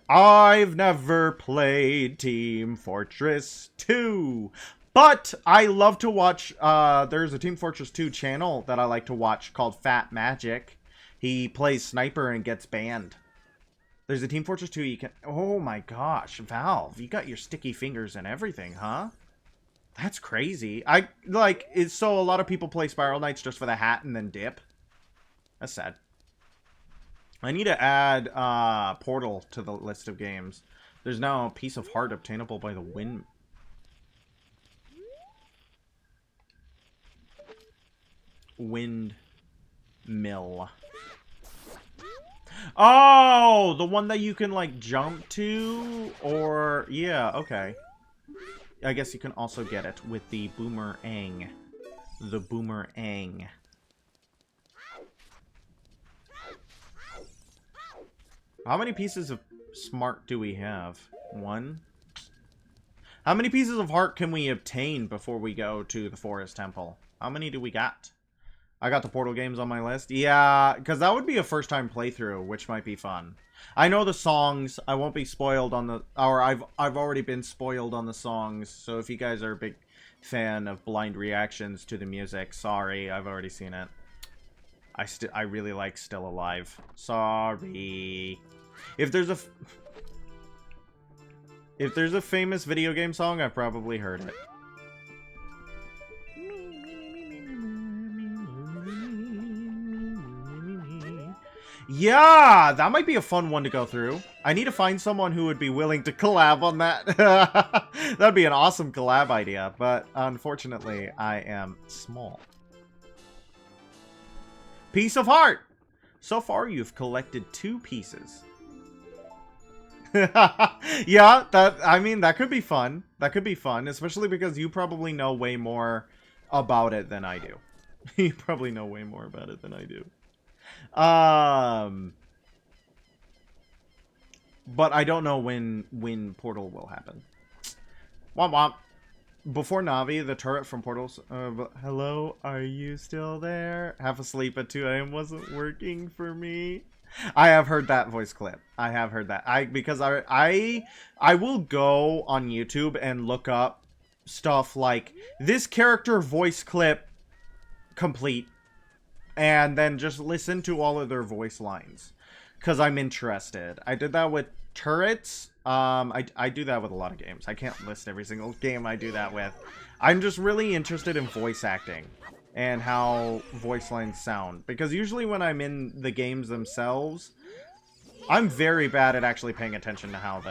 Speaker 1: I've never played Team Fortress 2, but I love to watch, there's a Team Fortress 2 channel that I like to watch called Fat Magic. He plays Sniper and gets banned. There's a Team Fortress 2 you can, oh my gosh, Valve, you got your sticky fingers and everything, huh? That's crazy. So a lot of people play Spiral Knights just for the hat and then dip. That's sad. I need to add Portal to the list of games. There's now a piece of heart obtainable by the windmill. Oh, the one that you can like jump to, or yeah, okay. I guess you can also get it with the boomerang. The boomerang. How many pieces of smart do we have? 1? How many pieces of heart can we obtain before we go to the Forest Temple? How many do we got? I got the Portal games on my list. Yeah, because that would be a first-time playthrough, which might be fun. I know the songs. I won't be spoiled on the... Or I've already been spoiled on the songs, so if you guys are a big fan of blind reactions to the music, sorry, I've already seen it. I really like Still Alive. Sorry. If there's a famous video game song, I've probably heard it. Yeah, that might be a fun one to go through. I need to find someone who would be willing to collab on that. That'd be an awesome collab idea, but unfortunately, I am small. Piece of heart! So far, you've collected 2 pieces. Yeah, that could be fun. That could be fun, especially because you probably know way more about it than I do. You probably know way more about it than I do. But I don't know when Portal will happen. Womp womp. Before Navi, the turret from Portals. Hello, are you still there? Half asleep at 2 AM wasn't working for me. I have heard that voice clip. I have heard that. Because I will go on YouTube and look up stuff like this character voice clip complete, and then just listen to all of their voice lines because I'm interested. I did that with turrets. I do that with a lot of games. I can't list every single game I do that with. I'm just really interested in voice acting and how voice lines sound, because usually when I'm in the games themselves, I'm very bad at actually paying attention to how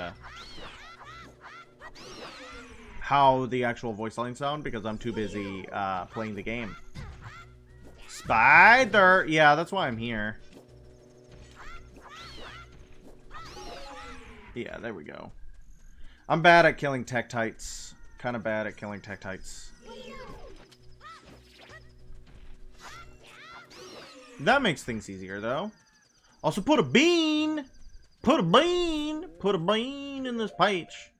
Speaker 1: the actual voice lines sound, because I'm too busy playing the game. Spider! Yeah, that's why I'm here. Yeah, there we go. I'm bad at killing Tektites. Kind of bad at killing Tektites. That makes things easier, though. Also, put a bean! Put a bean! Put a bean in this patch.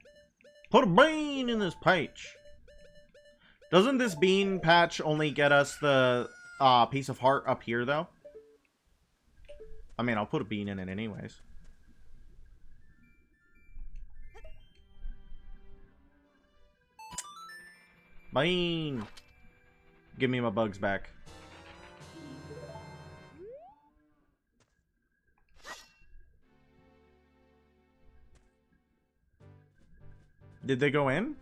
Speaker 1: Put a bean in this patch. Doesn't this bean patch only get us the piece of heart up here, though? I mean, I'll put a bean in it anyways. Bean! Give me my bugs back. Did they go in?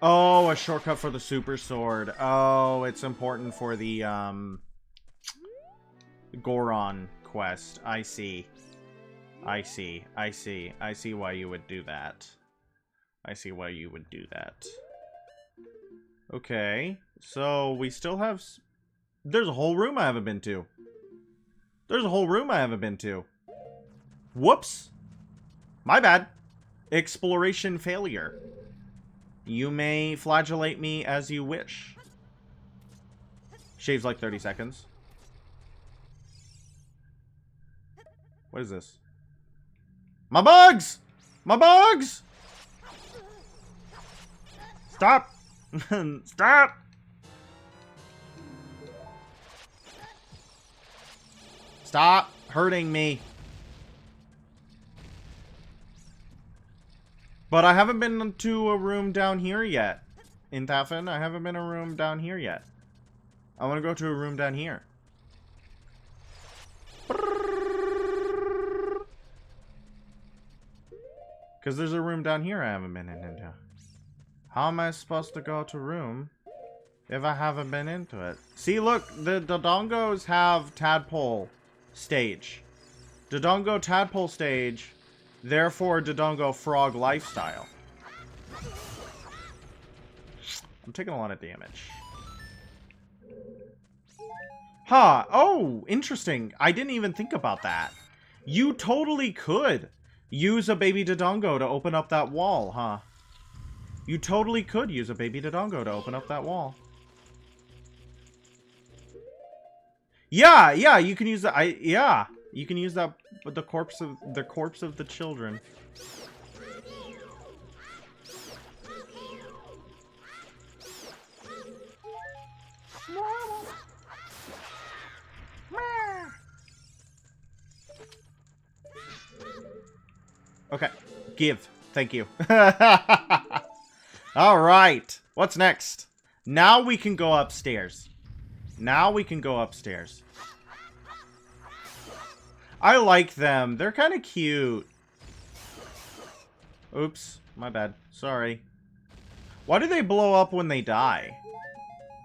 Speaker 1: Oh, a shortcut for the super sword. Oh, it's important for the, Goron quest. I see. I see. I see. I see why you would do that. I see why you would do that. Okay. So, we still have... There's a whole room I haven't been to. There's a whole room I haven't been to. Whoops. My bad. Exploration failure. You may flagellate me as you wish. Shaves like 30 seconds. What is this? My bugs! My bugs! Stop! Stop! Stop hurting me. But I haven't been to a room down here yet. In Taffin, I haven't been a room down here yet. I want to go to a room down here. Because there's a room down here I haven't been into. How am I supposed to go to a room if I haven't been into it? See, look, the Dodongos have tadpole stage. Dodongo tadpole stage, therefore Dodongo frog lifestyle. I'm taking a lot of damage. Huh. Oh, interesting. I didn't even think about that. You totally could use a baby Dodongo to open up that wall, huh? You totally could use a baby Dodongo to open up that wall. Yeah, yeah, you can use that. Yeah, you can use that. But the corpse of the children. Okay, give. Thank you. All right. What's next? Now we can go upstairs. Now we can go upstairs. I like them. They're kind of cute. Oops. My bad. Sorry. Why do they blow up when they die?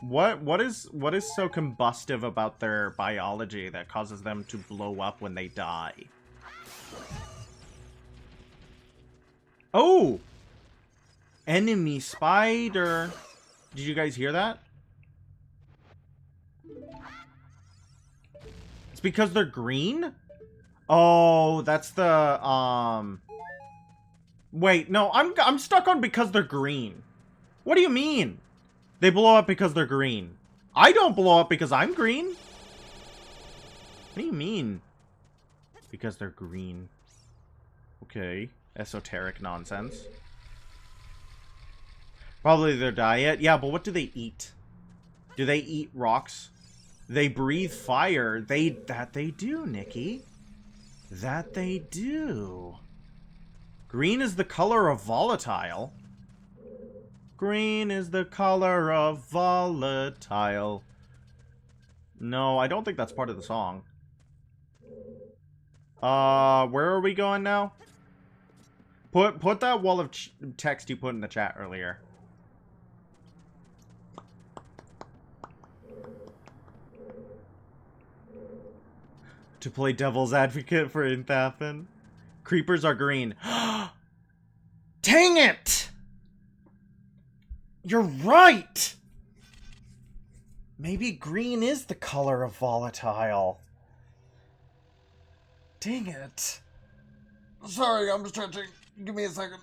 Speaker 1: What is so combustive about their biology that causes them to blow up when they die? Oh! Enemy spider. Did you guys hear that? It's because they're green? Oh, that's the, Wait, no, I'm stuck on because they're green. What do you mean? They blow up because they're green. I don't blow up because I'm green. What do you mean? Because they're green. Okay. Esoteric nonsense. Probably their diet. Yeah, but what do they eat? Do they eat rocks? They breathe fire. That they do, Nikki. That they do. Green is the color of volatile. Green is the color of volatile. No, I don't think that's part of the song. Where are we going now? Put that wall of text you put in the chat earlier. To play devil's advocate for Inthafin. Creepers are green. Dang it! You're right! Maybe green is the color of volatile. Dang it. Sorry, I'm stretching. Give me a second.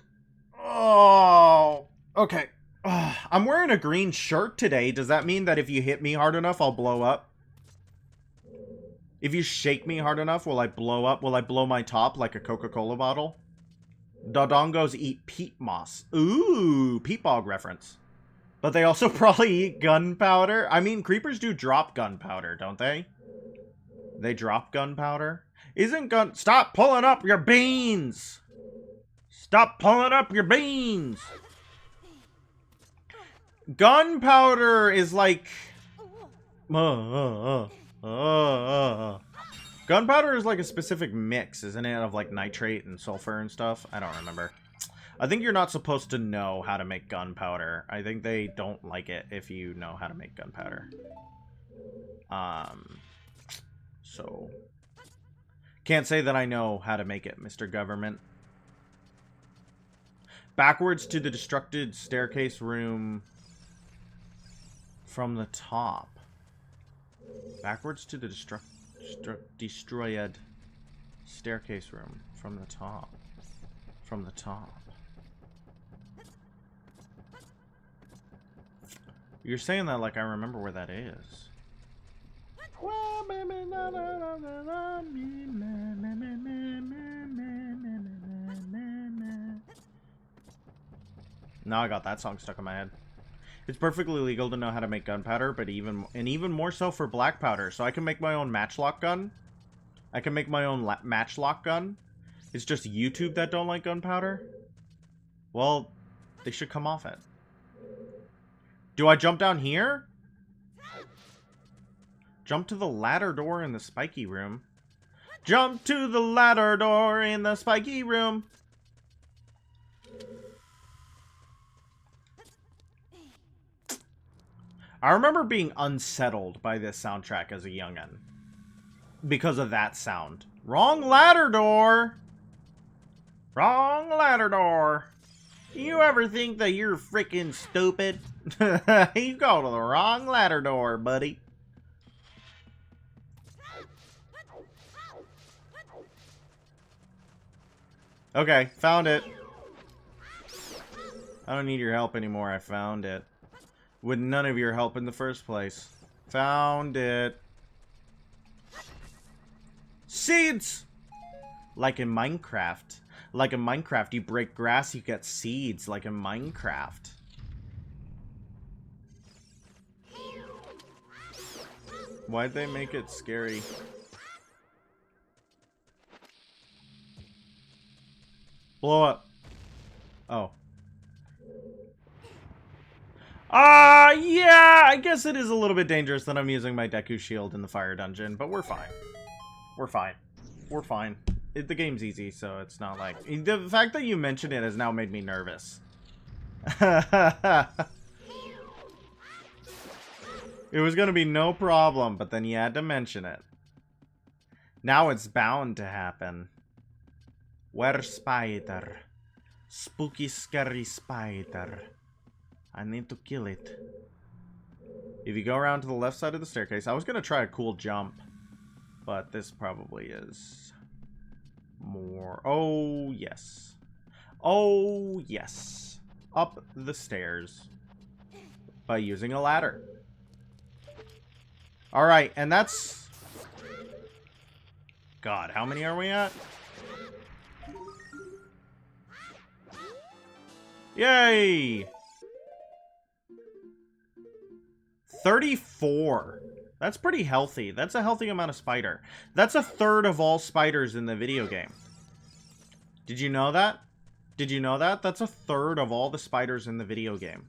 Speaker 1: Oh, okay. I'm wearing a green shirt today. Does that mean that if you hit me hard enough, I'll blow up? If you shake me hard enough, will I blow up? Will I blow my top like a Coca-Cola bottle? Dodongos eat peat moss. Ooh, peat bog reference. But they also probably eat gunpowder. I mean, creepers do drop gunpowder, don't they? They drop gunpowder? Stop pulling up your beans! Stop pulling up your beans! Gunpowder is like... Gunpowder is like a specific mix, isn't it? Of like nitrate and sulfur and stuff. I don't remember. I think you're not supposed to know how to make gunpowder. I think they don't like it if you know how to make gunpowder. So... Can't say that I know how to make it, Mr. Government. Backwards to the destructed staircase room from the top. Backwards to the destroyed staircase room from the top. From the top. You're saying that like I remember where that is. Now I got that song stuck in my head. It's perfectly legal to know how to make gunpowder, but even more so for black powder. So I can make my own matchlock gun. I can make my own matchlock gun. It's just YouTube that don't like gunpowder. Well, they should come off it. Do I jump down here? Jump to the ladder door in the spiky room. Jump to the ladder door in the spiky room. I remember being unsettled by this soundtrack as a youngin'. Because of that sound. Wrong ladder door! Wrong ladder door! You ever think that you're freaking stupid? You go to the wrong ladder door, buddy. Okay, found it. I don't need your help anymore, I found it. With none of your help in the first place. Found it. Seeds! Like in Minecraft. Like in Minecraft, you break grass, you get seeds. Like in Minecraft. Why'd they make it scary? Blow up. Oh. Yeah, I guess it is a little bit dangerous that I'm using my Deku shield in the fire dungeon, but we're fine. We're fine. We're fine. The game's easy, so it's not like... The fact that you mentioned it has now made me nervous. It was gonna be no problem, but then you had to mention it. Now it's bound to happen. Where spider? Spooky, scary spider. I need to kill it. If you go around to the left side of the staircase, I was going to try a cool jump. But this probably is more... Oh, yes. Oh, yes. Up the stairs. By using a ladder. Alright, and that's... God, how many are we at? Yay! 34. That's pretty healthy. That's a healthy amount of spider. That's a third of all spiders in the video game. Did you know that? Did you know that? That's a third of all the spiders in the video game.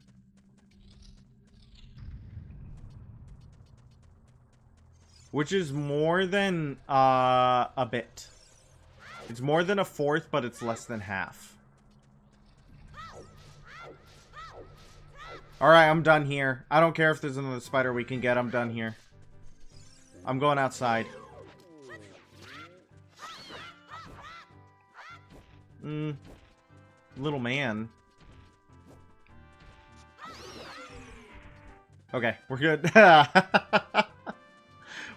Speaker 1: Which is more than a bit. It's more than a fourth, but it's less than half. Alright, I'm done here. I don't care if there's another spider we can get. I'm done here. I'm going outside. Little man. Okay, we're good.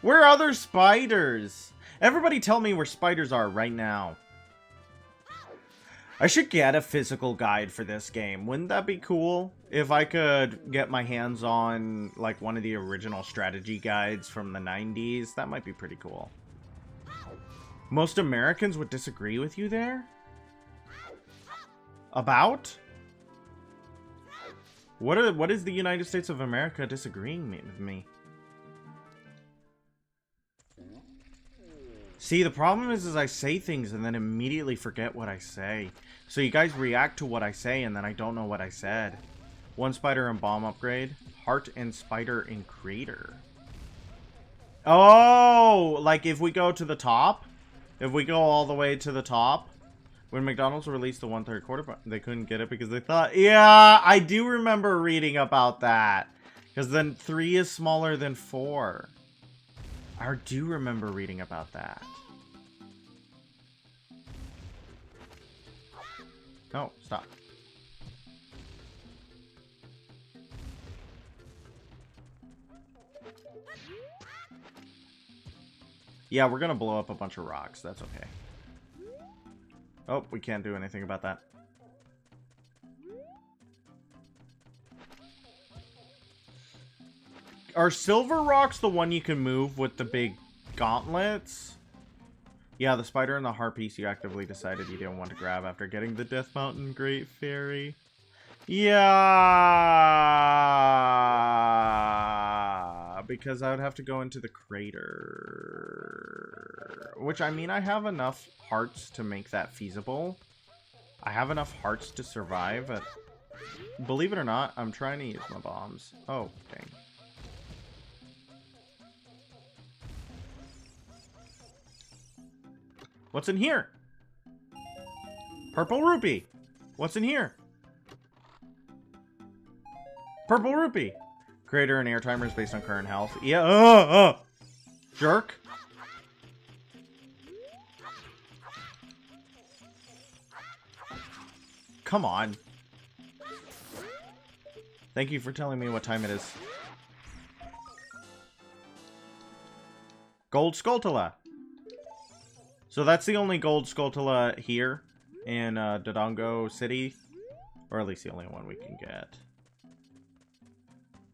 Speaker 1: Where are other spiders? Everybody tell me where spiders are right now. I should get a physical guide for this game. Wouldn't that be cool? If I could get my hands on, like, one of the original strategy guides from the 90s, that might be pretty cool. Most Americans would disagree with you there? About? What is the United States of America disagreeing with me? See, the problem is I say things and then immediately forget what I say. So you guys react to what I say and then I don't know what I said. One spider and bomb upgrade. Heart and spider and crater. Oh, like if we go to the top? If we go all the way to the top? When McDonald's released the 1/3 quarter, they couldn't get it because they thought... Yeah, I do remember reading about that. Because then 3 is smaller than 4. I do remember reading about that. No, stop. Yeah, we're gonna blow up a bunch of rocks. That's okay. Oh, we can't do anything about that. Are silver rocks the one you can move with the big gauntlets? Yeah, the spider and the harpies you actively decided you didn't want to grab after getting the Death Mountain Great Fairy. Yeah, because I would have to go into the crater. Which, I mean, I have enough hearts to make that feasible. I have enough hearts to survive. But believe it or not, I'm trying to use my bombs. Oh, dang. What's in here? Purple rupee. What's in here? Purple rupee. Crater and air timers based on current health. Yeah. Jerk. Come on. Thank you for telling me what time it is. Gold Skulltula. So that's the only gold Skulltula here in Dodongo City. Or at least the only one we can get.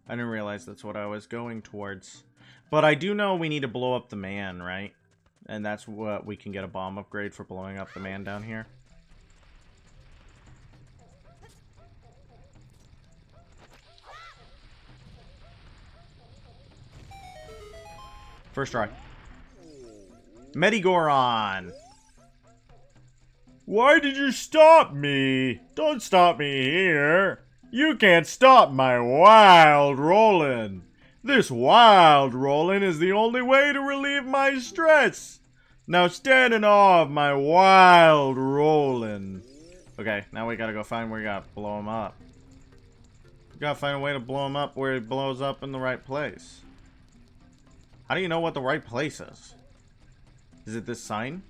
Speaker 1: I didn't realize that's what I was going towards. But I do know we need to blow up the man, right? And that's what we can get a bomb upgrade for blowing up the man down here. First try. Medigoron! Why did you stop me? Don't stop me here. You can't stop my wild rollin'. This wild rollin' is the only way to relieve my stress. Now stand in awe of my wild rollin'. Okay, now we gotta go find where we gotta blow him up. We gotta find a way to blow him up where he blows up in the right place. How do you know what the right place is? Is it this sign?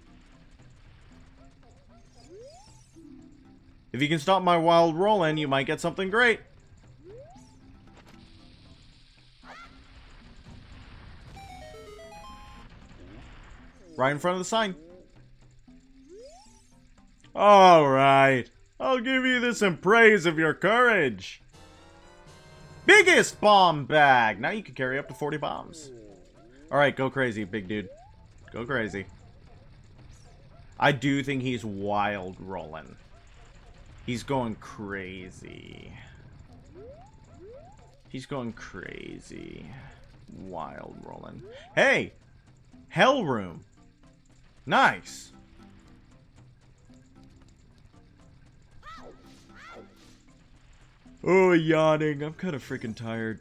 Speaker 1: If you can stop my wild rollin', you might get something great. Right in front of the sign. Alright. I'll give you this in praise of your courage. Biggest bomb bag! Now you can carry up to 40 bombs. Alright, go crazy, big dude. Go crazy. I do think he's wild rolling. He's going crazy. He's going crazy. Wild rolling. Hey! Hell room. Nice. Oh, yawning. I'm kind of freaking tired.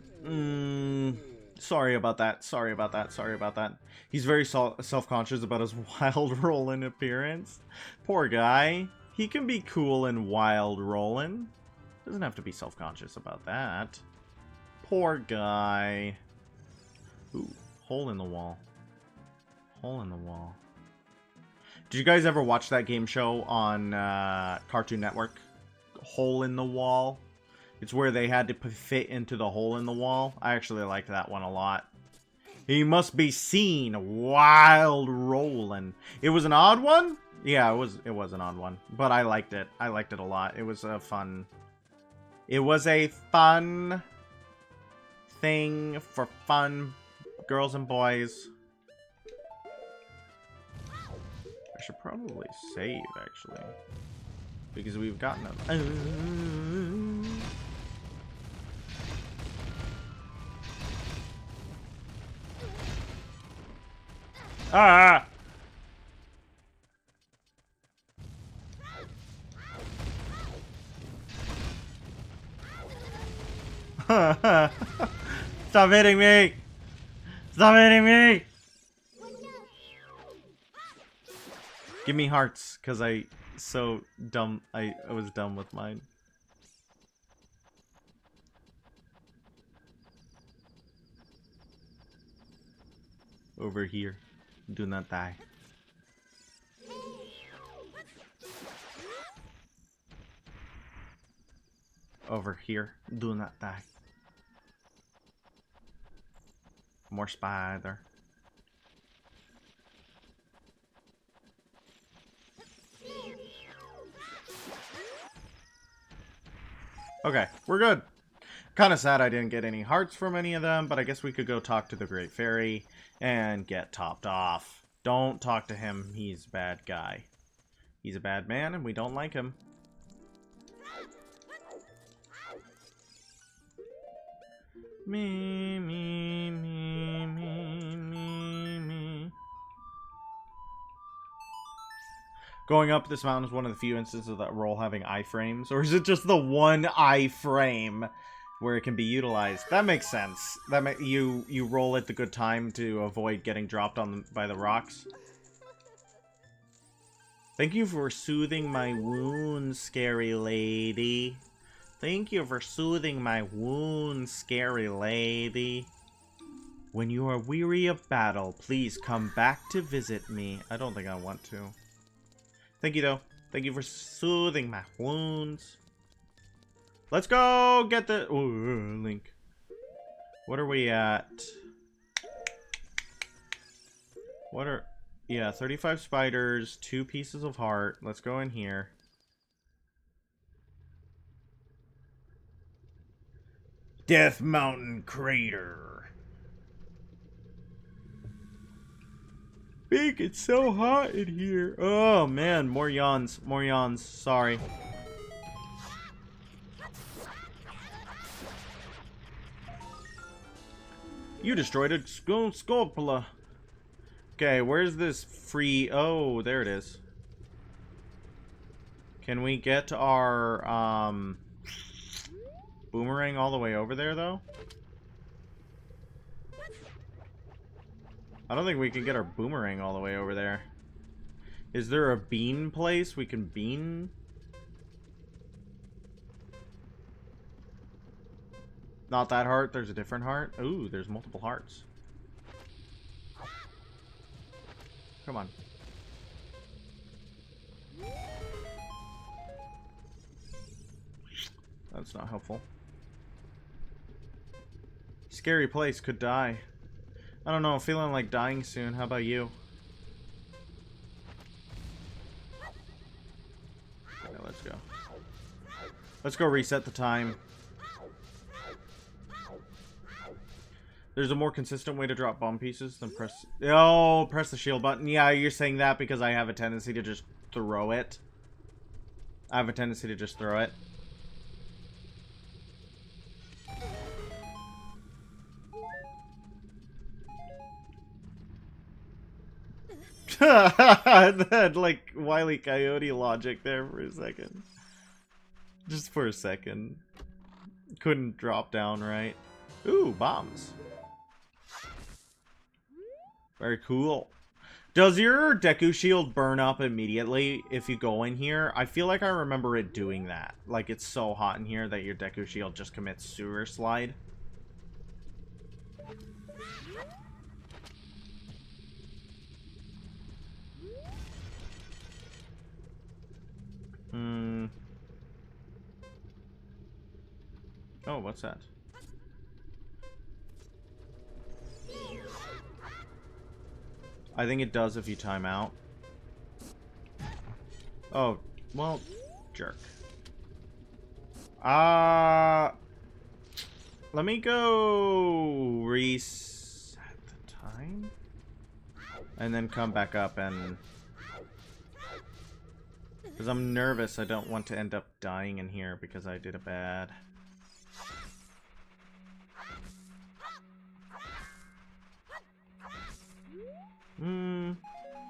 Speaker 1: Sorry about that. Sorry about that. Sorry about that. He's very self-conscious about his wild rolling appearance. Poor guy. He can be cool and wild rolling. Doesn't have to be self-conscious about that. Poor guy. Ooh, hole in the wall. Hole in the wall. Did you guys ever watch that game show on Cartoon Network? Hole in the Wall? It's where they had to fit into the hole in the wall. I actually liked that one a lot. He must be seen wild rolling. It was an odd one? Yeah, it was an odd one. But I liked it. I liked it a lot. It was a fun... It was a fun thing for fun girls and boys. I should probably save, actually. Because we've gotten a... Ah! Stop hitting me! Stop hitting me! Give me hearts, because I so dumb. I was dumb with mine. Over here. Do not die. Over here. Do not die. More spider. Okay, we're good. Kind of sad I didn't get any hearts from any of them, but I guess we could go talk to the Great Fairy and get topped off. Don't talk to him. He's a bad guy. He's a bad man, and we don't like him. Me, me, me, me, me, me. Going up this mountain is one of the few instances of that roll having iframes, or is it just the one iframe where it can be utilized? That makes sense. That you roll at the good time to avoid getting dropped on by the rocks. Thank you for soothing my wounds, scary lady. Thank you for soothing my wounds, scary lady. When you are weary of battle, please come back to visit me. I don't think I want to. Thank you, though. Thank you for soothing my wounds. Let's go get the... Ooh, Link. What are we at? What are... Yeah, 35 spiders, 2 pieces of heart. Let's go in here. Death Mountain Crater. Big, it's so hot in here. Oh, man, more yawns. More yawns. Sorry. You destroyed a sculpula. Okay, where's this free... Oh, there it is. Can we get our, boomerang all the way over there, though? I don't think we can get our boomerang all the way over there. Is there a bean place we can bean? Not that heart. There's a different heart. Ooh, there's multiple hearts. Come on. That's not helpful. Scary place, could die. I don't know, feeling like dying soon. How about you? Okay, let's go. Let's go reset the time. There's a more consistent way to drop bomb pieces than press... Oh, press the shield button. Yeah, you're saying that because I have a tendency to just throw it. I have a tendency to just throw it. That, like, Wile E. Coyote logic there for a second. Just for a second. Couldn't drop down right. Ooh, bombs. Very cool. Does your Deku Shield burn up immediately if you go in here? I feel like I remember it doing that. Like, it's so hot in here that your Deku Shield just commits sewer slide. Oh, what's that? I think it does if you time out. Oh, well, jerk. Let me go reset the time. And then come back up and... Because I'm nervous, I don't want to end up dying in here because I did a bad...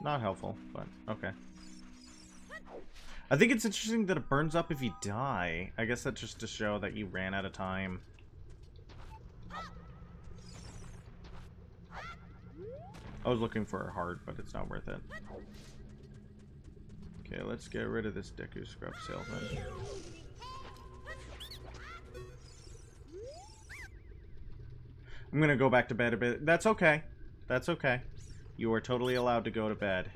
Speaker 1: Not helpful, but okay. I think it's interesting that it burns up if you die. I guess that's just to show that you ran out of time. I was looking for a heart, but it's not worth it. Okay, let's get rid of this Deku Scrub Salesman. I'm gonna go back to bed a bit. That's okay. That's okay. You are totally allowed to go to bed.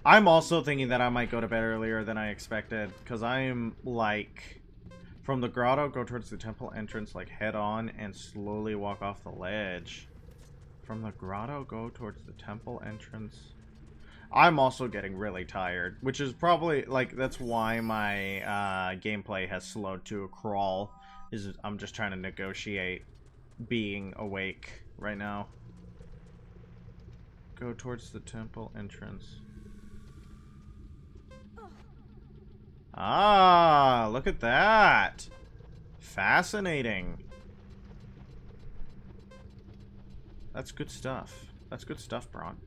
Speaker 1: I'm also thinking that I might go to bed earlier than I expected, because I am, like, from the grotto, go towards the temple entrance, like, head on, and slowly walk off the ledge. From the grotto, go towards the temple entrance. I'm also getting really tired, which is probably, like, that's why my gameplay has slowed to a crawl, is I'm just trying to negotiate being awake right now. Go towards the temple entrance. Ah, look at that. Fascinating. That's good stuff. That's good stuff, Braun.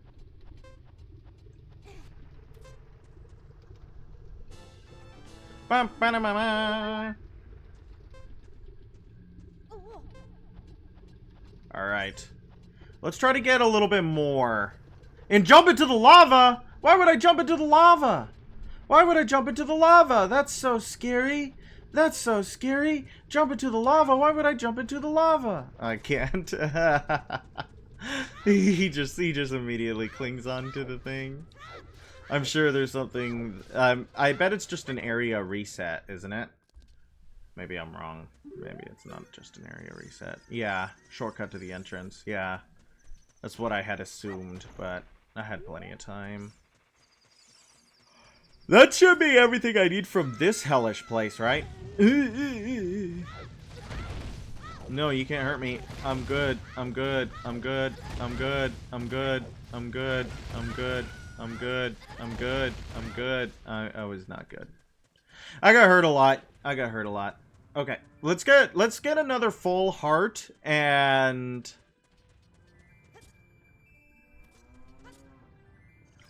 Speaker 1: Alright. Let's try to get a little bit more. And jump into the lava! Why would I jump into the lava? Why would I jump into the lava? That's so scary. That's so scary. Jump into the lava. Why would I jump into the lava? I can't. he just immediately clings onto the thing. I'm sure there's something. I bet it's just an area reset, isn't it? Maybe I'm wrong. Maybe it's not just an area reset. Yeah, shortcut to the entrance. Yeah, that's what I had assumed, but I had plenty of time. That should be everything I need from this hellish place, right? No, you can't hurt me. I'm good. I'm good. I'm good. I'm good. I'm good. I'm good. I'm good. I'm good. I'm good. I'm good. I was not good. I got hurt a lot. I got hurt a lot. Okay, let's get another full heart and.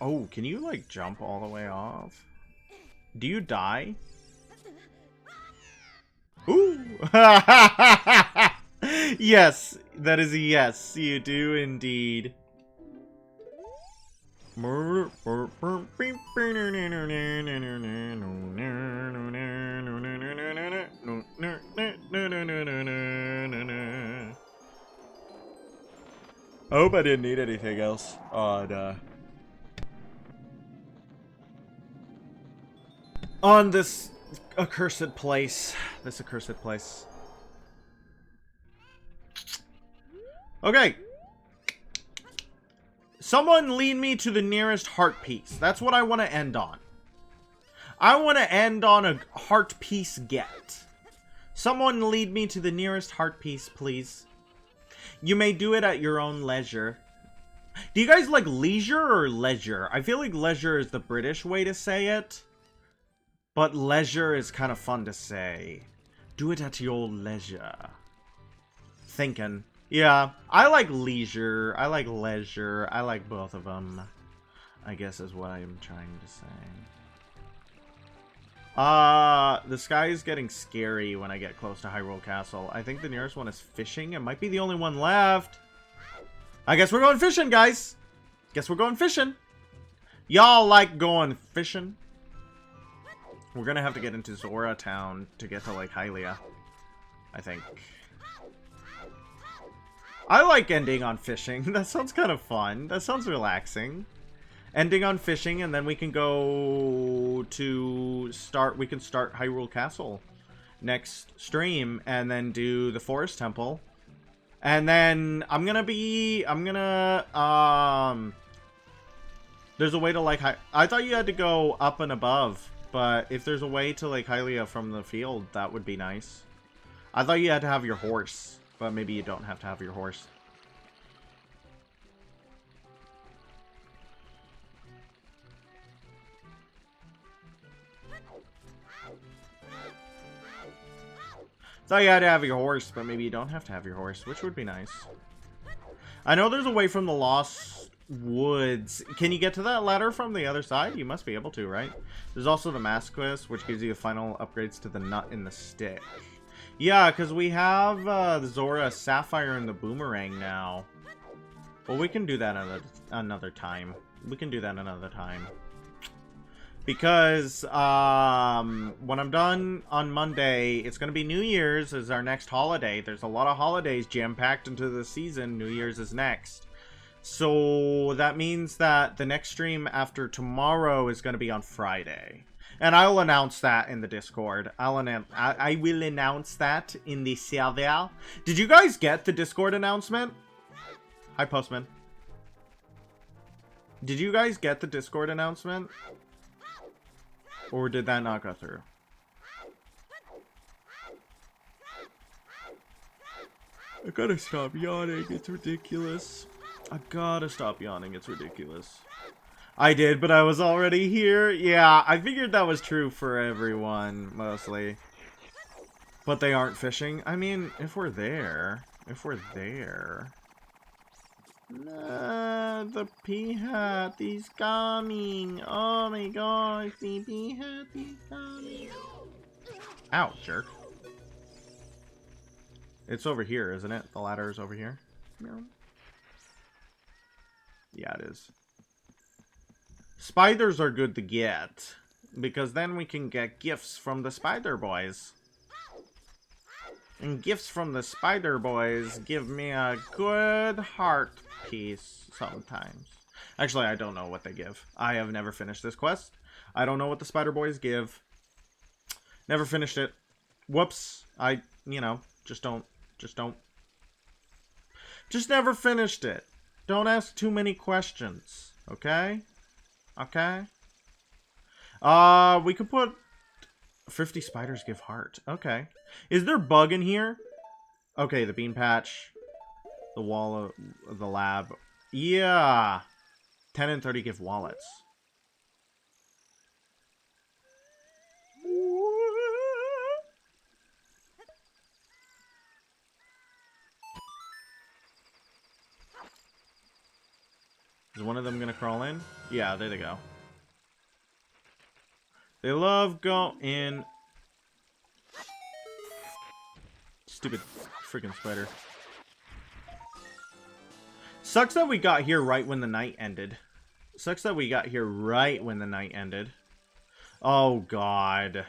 Speaker 1: Oh, can you like jump all the way off? Do you die? Ooh! Yes, that is a yes. You do indeed. I hope I didn't need anything else on this accursed place. This accursed place. Okay. Someone lead me to the nearest heart piece. That's what I want to end on. I want to end on a heart piece get. Someone lead me to the nearest heart piece, please. You may do it at your own leisure. Do you guys like leisure or leisure? I feel like leisure is the British way to say it. But leisure is kind of fun to say. Do it at your leisure. Thinking. Yeah, I like leisure. I like leisure. I like both of them. I guess is what I am trying to say. The sky is getting scary when I get close to Hyrule Castle. I think the nearest one is fishing. It might be the only one left. I guess we're going fishing, guys. Guess we're going fishing. Y'all like going fishing? We're gonna have to get into Zora Town to get to Lake Hylia, I think. I like ending on fishing. That sounds kind of fun. That sounds relaxing. Ending on fishing, and then we can go to start. We can start Hyrule Castle next stream, and then do the Forest Temple, and then there's a way to like. I thought you had to go up and above, but if there's a way to like Hylia from the field, that would be nice. I thought you had to have your horse, but maybe you don't have to have your horse. Thought you had to have your horse, but maybe you don't have to have your horse, which would be nice. I know there's a way from the Lost Woods. Can you get to that ladder from the other side? You must be able to, right? There's also the Mask Quest, which gives you the final upgrades to the nut in the stick. Yeah, because we have the Zora Sapphire and the Boomerang now. Well, we can do that another time. We can do that another time. Because when I'm done on Monday, it's going to be New Year's is our next holiday. There's a lot of holidays jam-packed into the season. New Year's is next. So that means that the next stream after tomorrow is going to be on Friday. And I'll announce that in the Discord. I will announce that in the server. Did you guys get the Discord announcement? Hi, Postman. Did you guys get the Discord announcement? Or did that not go through? I gotta stop yawning. It's ridiculous. I gotta stop yawning. It's ridiculous. I did, but I was already here. Yeah, I figured that was true for everyone, mostly. But they aren't fishing. I mean, if we're there. The Peahat, he's coming. Oh my gosh, the Peahat, he's coming. Ow, jerk. It's over here, isn't it? The ladder is over here. Yeah, it is. Spiders are good to get, because then we can get gifts from the spider boys. And gifts from the spider boys give me a good heart piece sometimes. Actually, I don't know what they give. I have never finished this quest. I don't know what the spider boys give. Never finished it. Whoops. Just never finished it. Don't ask too many questions. Okay? Okay? We could put 50 spiders give heart. Okay. Is there bug in here? Okay, the bean patch. The wall of the lab. Yeah. 10 and 30 give wallets. Is one of them gonna crawl in? Yeah, there they go. They love going. Stupid freaking spider. Sucks that we got here right when the night ended. Oh god.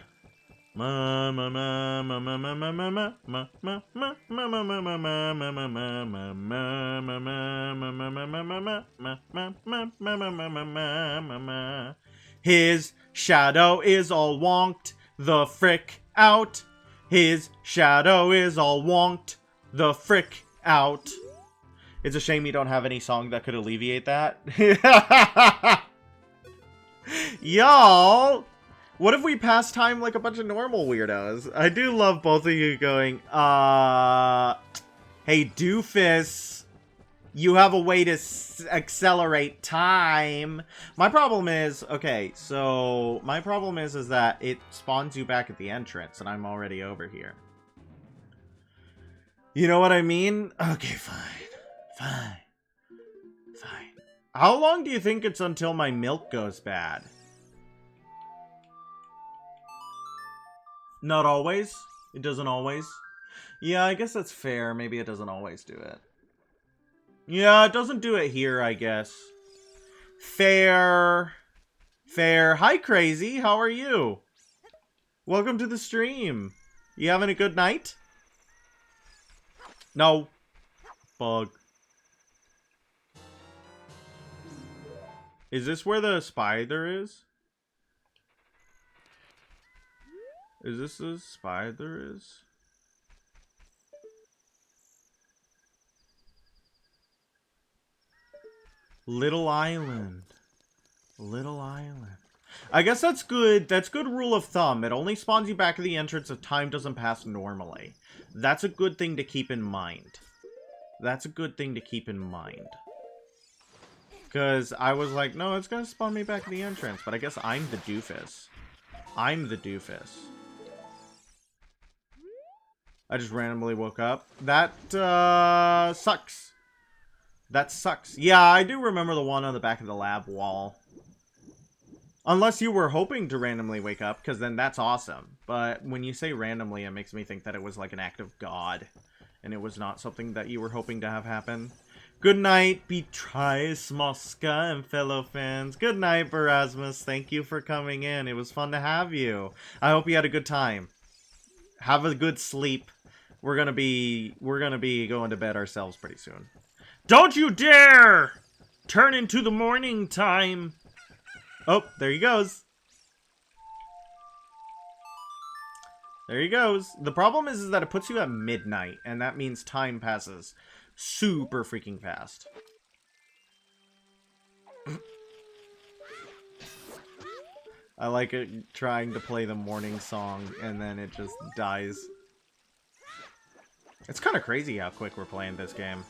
Speaker 1: His shadow is all wonked the frick out. His shadow is all wonked the frick out. It's a shame you don't have any song that could alleviate that. Y'all, what if we pass time like a bunch of normal weirdos? I do love both of you going, hey doofus, you have a way to accelerate time. My problem is, okay, so my problem is that it spawns you back at the entrance and I'm already over here. You know what I mean? Okay, fine. How long do you think it's until my milk goes bad? Not always. It doesn't always. Yeah, I guess that's fair. Maybe it doesn't always do it. Yeah, it doesn't do it here, I guess. Fair. Hi, Crazy. How are you? Welcome to the stream. You having a good night? No. Bug. Is this where the spider is? Is this the spider is? Little Island. I guess that's good. That's good rule of thumb. It only spawns you back at the entrance if time doesn't pass normally. That's a good thing to keep in mind. Because I was like, no, it's going to spawn me back at the entrance. But I guess I'm the doofus. I just randomly woke up. That sucks. Yeah, I do remember the one on the back of the lab wall. Unless you were hoping to randomly wake up, because then that's awesome. But when you say randomly, it makes me think that it was like an act of God. And it was not something that you were hoping to have happen. Good night, Bea'sSmolVods and fellow fans. Good night, Erasmus. Thank you for coming in. It was fun to have you. I hope you had a good time. Have a good sleep. We're gonna be going to bed ourselves pretty soon. Don't you dare turn into the morning time. Oh, there he goes. There he goes. The problem is that it puts you at midnight, and that means time passes super freaking fast. I like it trying to play the morning song, and then it just dies. It's kind of crazy how quick we're playing this game.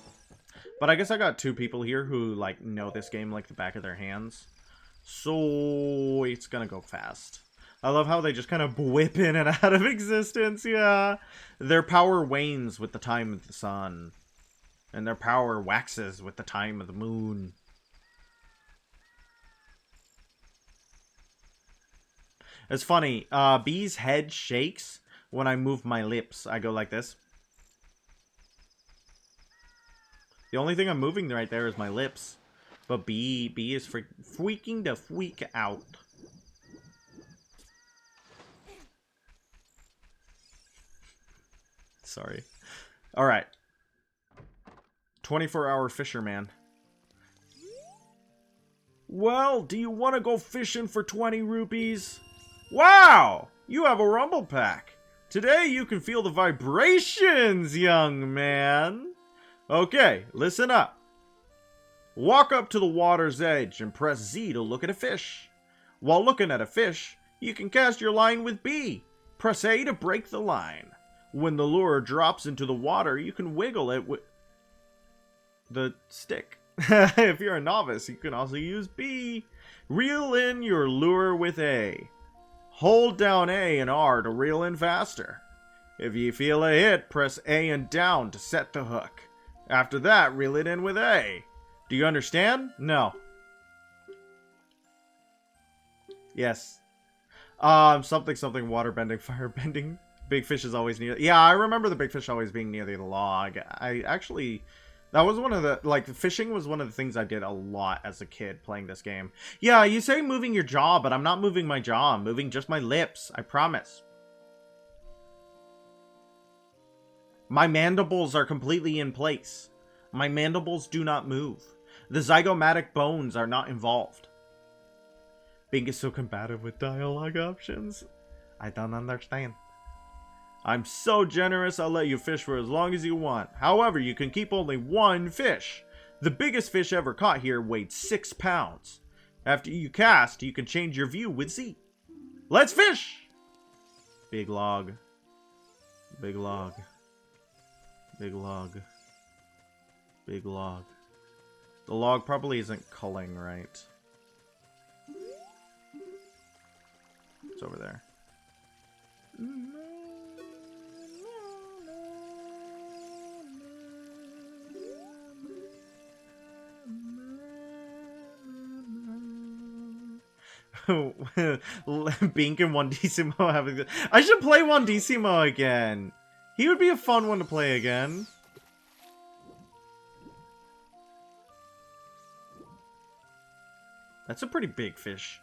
Speaker 1: But I guess I got two people here who, like, know this game like the back of their hands. So it's gonna go fast. I love how they just kind of whip in and out of existence, yeah. Their power wanes with the time of the sun. And their power waxes with the time of the moon. It's funny, Bee's head shakes when I move my lips. I go like this. The only thing I'm moving right there is my lips. But Bee is freaking the freak out. Sorry. Alright. 24-hour fisherman. Well, do you want to go fishing for 20 rupees? Wow! You have a rumble pack. Today you can feel the vibrations, young man. Okay, listen up. Walk up to the water's edge and press Z to look at a fish. While looking at a fish, you can cast your line with B. Press A to break the line. When the lure drops into the water, you can wiggle it with the stick. If you're a novice, you can also use B. Reel in your lure with A. Hold down A and R to reel in faster. If you feel a hit, press A and down to set the hook. After that, reel it in with A. Do you understand? No. Yes. Something water bending, fire bending. Big fish is always near. Yeah, I remember the big fish always being near the log. I actually, that was one of the, like, fishing was one of the things I did a lot as a kid playing this game. Yeah, you say moving your jaw, but I'm not moving my jaw. I'm moving just my lips. I promise. My mandibles are completely in place. My mandibles do not move. The zygomatic bones are not involved. Being is so combative with dialogue options. I don't understand. I'm so generous, I'll let you fish for as long as you want. However, you can keep only one fish. The biggest fish ever caught here weighed 6 pounds. After you cast, you can change your view with Z. Let's fish! Big log. Big log. Big log. Big log. The log probably isn't culling right. It's over there. Bink and Wandissimo having the... I should play Wandissimo again. He would be a fun one to play again. That's a pretty big fish.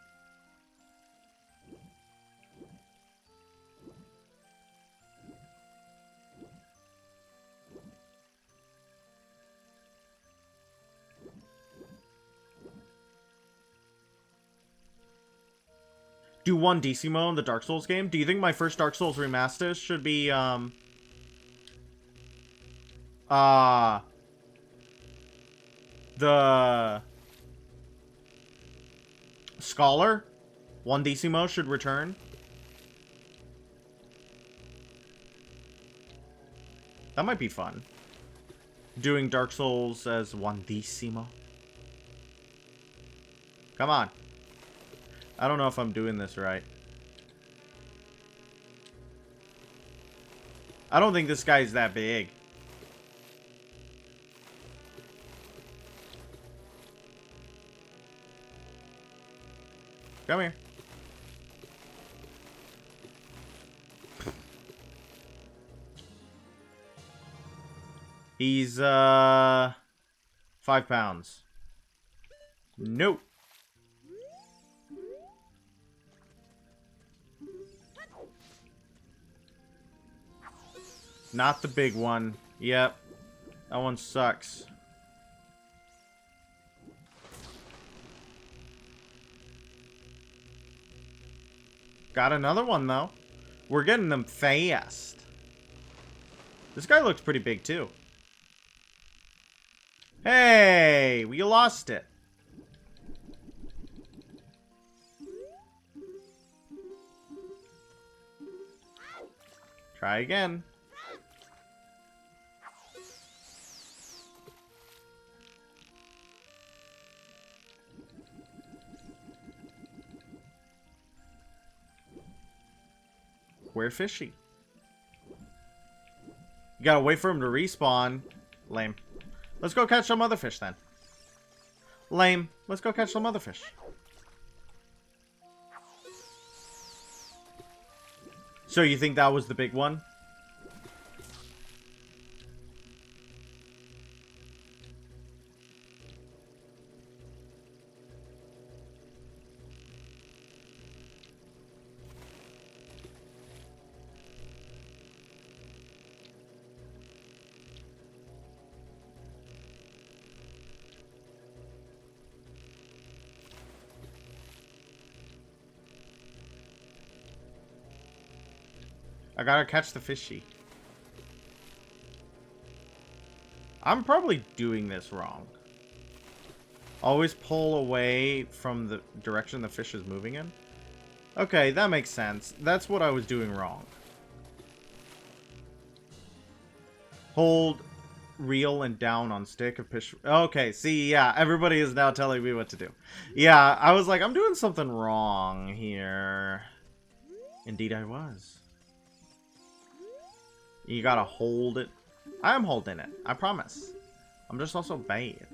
Speaker 1: Do Wandissimo in the Dark Souls game? Do you think my first Dark Souls remaster should be, the Scholar? Wandissimo should return? That might be fun. Doing Dark Souls as Wandissimo. Come on. I don't know if I'm doing this right. I don't think this guy's that big. Come here. He's, £5. Nope. Not the big one. Yep. That one sucks. Got another one, though. We're getting them fast. This guy looks pretty big, too. Hey! We lost it. Try again. Where fishy? You gotta wait for him to respawn. Lame. Let's go catch some other fish then. Lame. Let's go catch some other fish. So you think that was the big one? I gotta catch the fishy. I'm probably doing this wrong. Always pull away from the direction the fish is moving in. Okay, that makes sense. That's what I was doing wrong. Hold reel and down on stick of fish. Okay, see, yeah, everybody is now telling me what to do. Yeah, I was like, I'm doing something wrong here. Indeed I was. You gotta hold it. I am holding it. I promise. I'm just also bad.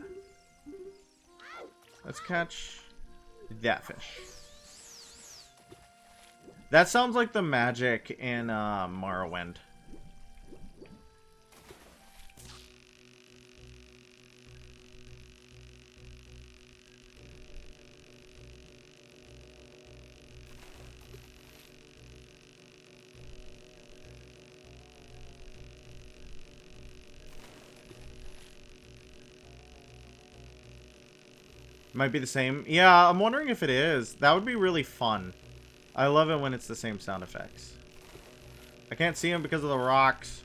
Speaker 1: Let's catch that fish. That sounds like the magic in Morrowind. Might be the same. Yeah, I'm wondering if it is. That would be really fun. I love it when it's the same sound effects. I can't see him because of the rocks.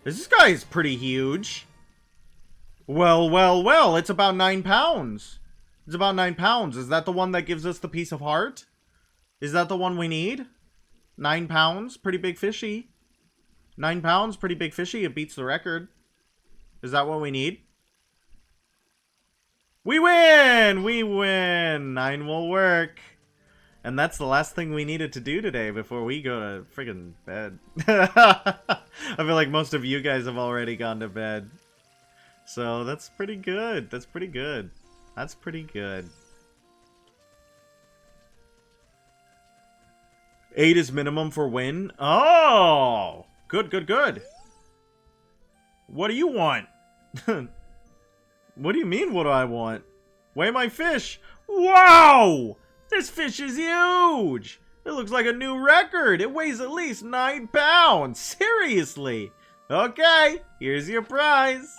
Speaker 1: This guy is pretty huge. Well, well, well. It's about 9 pounds. It's about 9 pounds. Is that the one that gives us the piece of heart? Is that the one we need? 9 pounds? Pretty big fishy. 9 pounds? Pretty big fishy. It beats the record. Is that what we need? We win! We win! 9 will work. And that's the last thing we needed to do today before we go to friggin' bed. I feel like most of you guys have already gone to bed. So that's pretty good. That's pretty good. That's pretty good. 8 is minimum for win. Oh! Good, good, good. What do you want? What do you mean, what do I want? Weigh my fish. Wow! This fish is huge! It looks like a new record. It weighs at least 9 pounds. Seriously? Okay, here's your prize.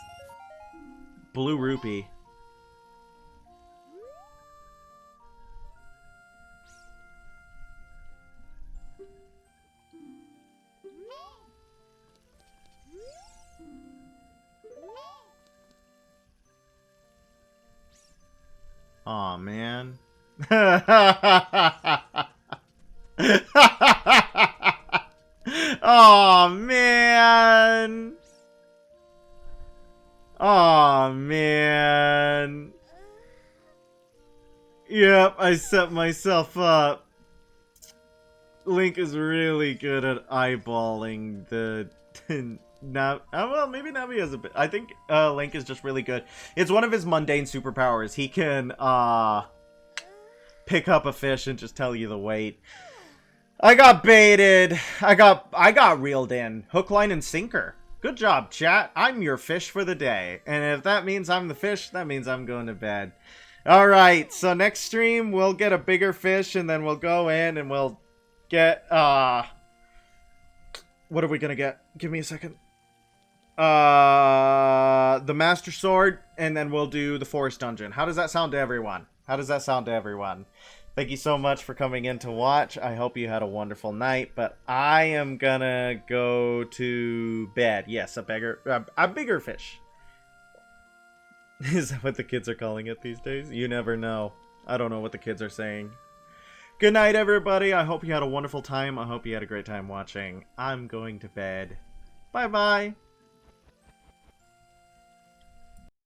Speaker 1: Blue rupee. Aw, man. Aw, man. Aw, man. Yep, I set myself up. Link is really good at eyeballing the... well, maybe Navi has a bit. I think Link is just really good. It's one of his mundane superpowers. He can pick up a fish and just tell you the weight. I got baited. I got reeled in. Hook, line, and sinker. Good job, chat. I'm your fish for the day. And if that means I'm the fish, that means I'm going to bed. Alright, so next stream, we'll get a bigger fish, and then we'll go in and we'll get, what are we gonna get? Give me a second. The Master Sword, and then we'll do the Forest Dungeon. How does that sound to everyone? How does that sound to everyone? Thank you so much for coming in to watch. I hope you had a wonderful night, but I am gonna go to bed. Yes, a bigger fish. Is that what the kids are calling it these days? You never know. I don't know what the kids are saying. Good night, everybody. I hope you had a wonderful time. I hope you had a great time watching. I'm going to bed. Bye-bye.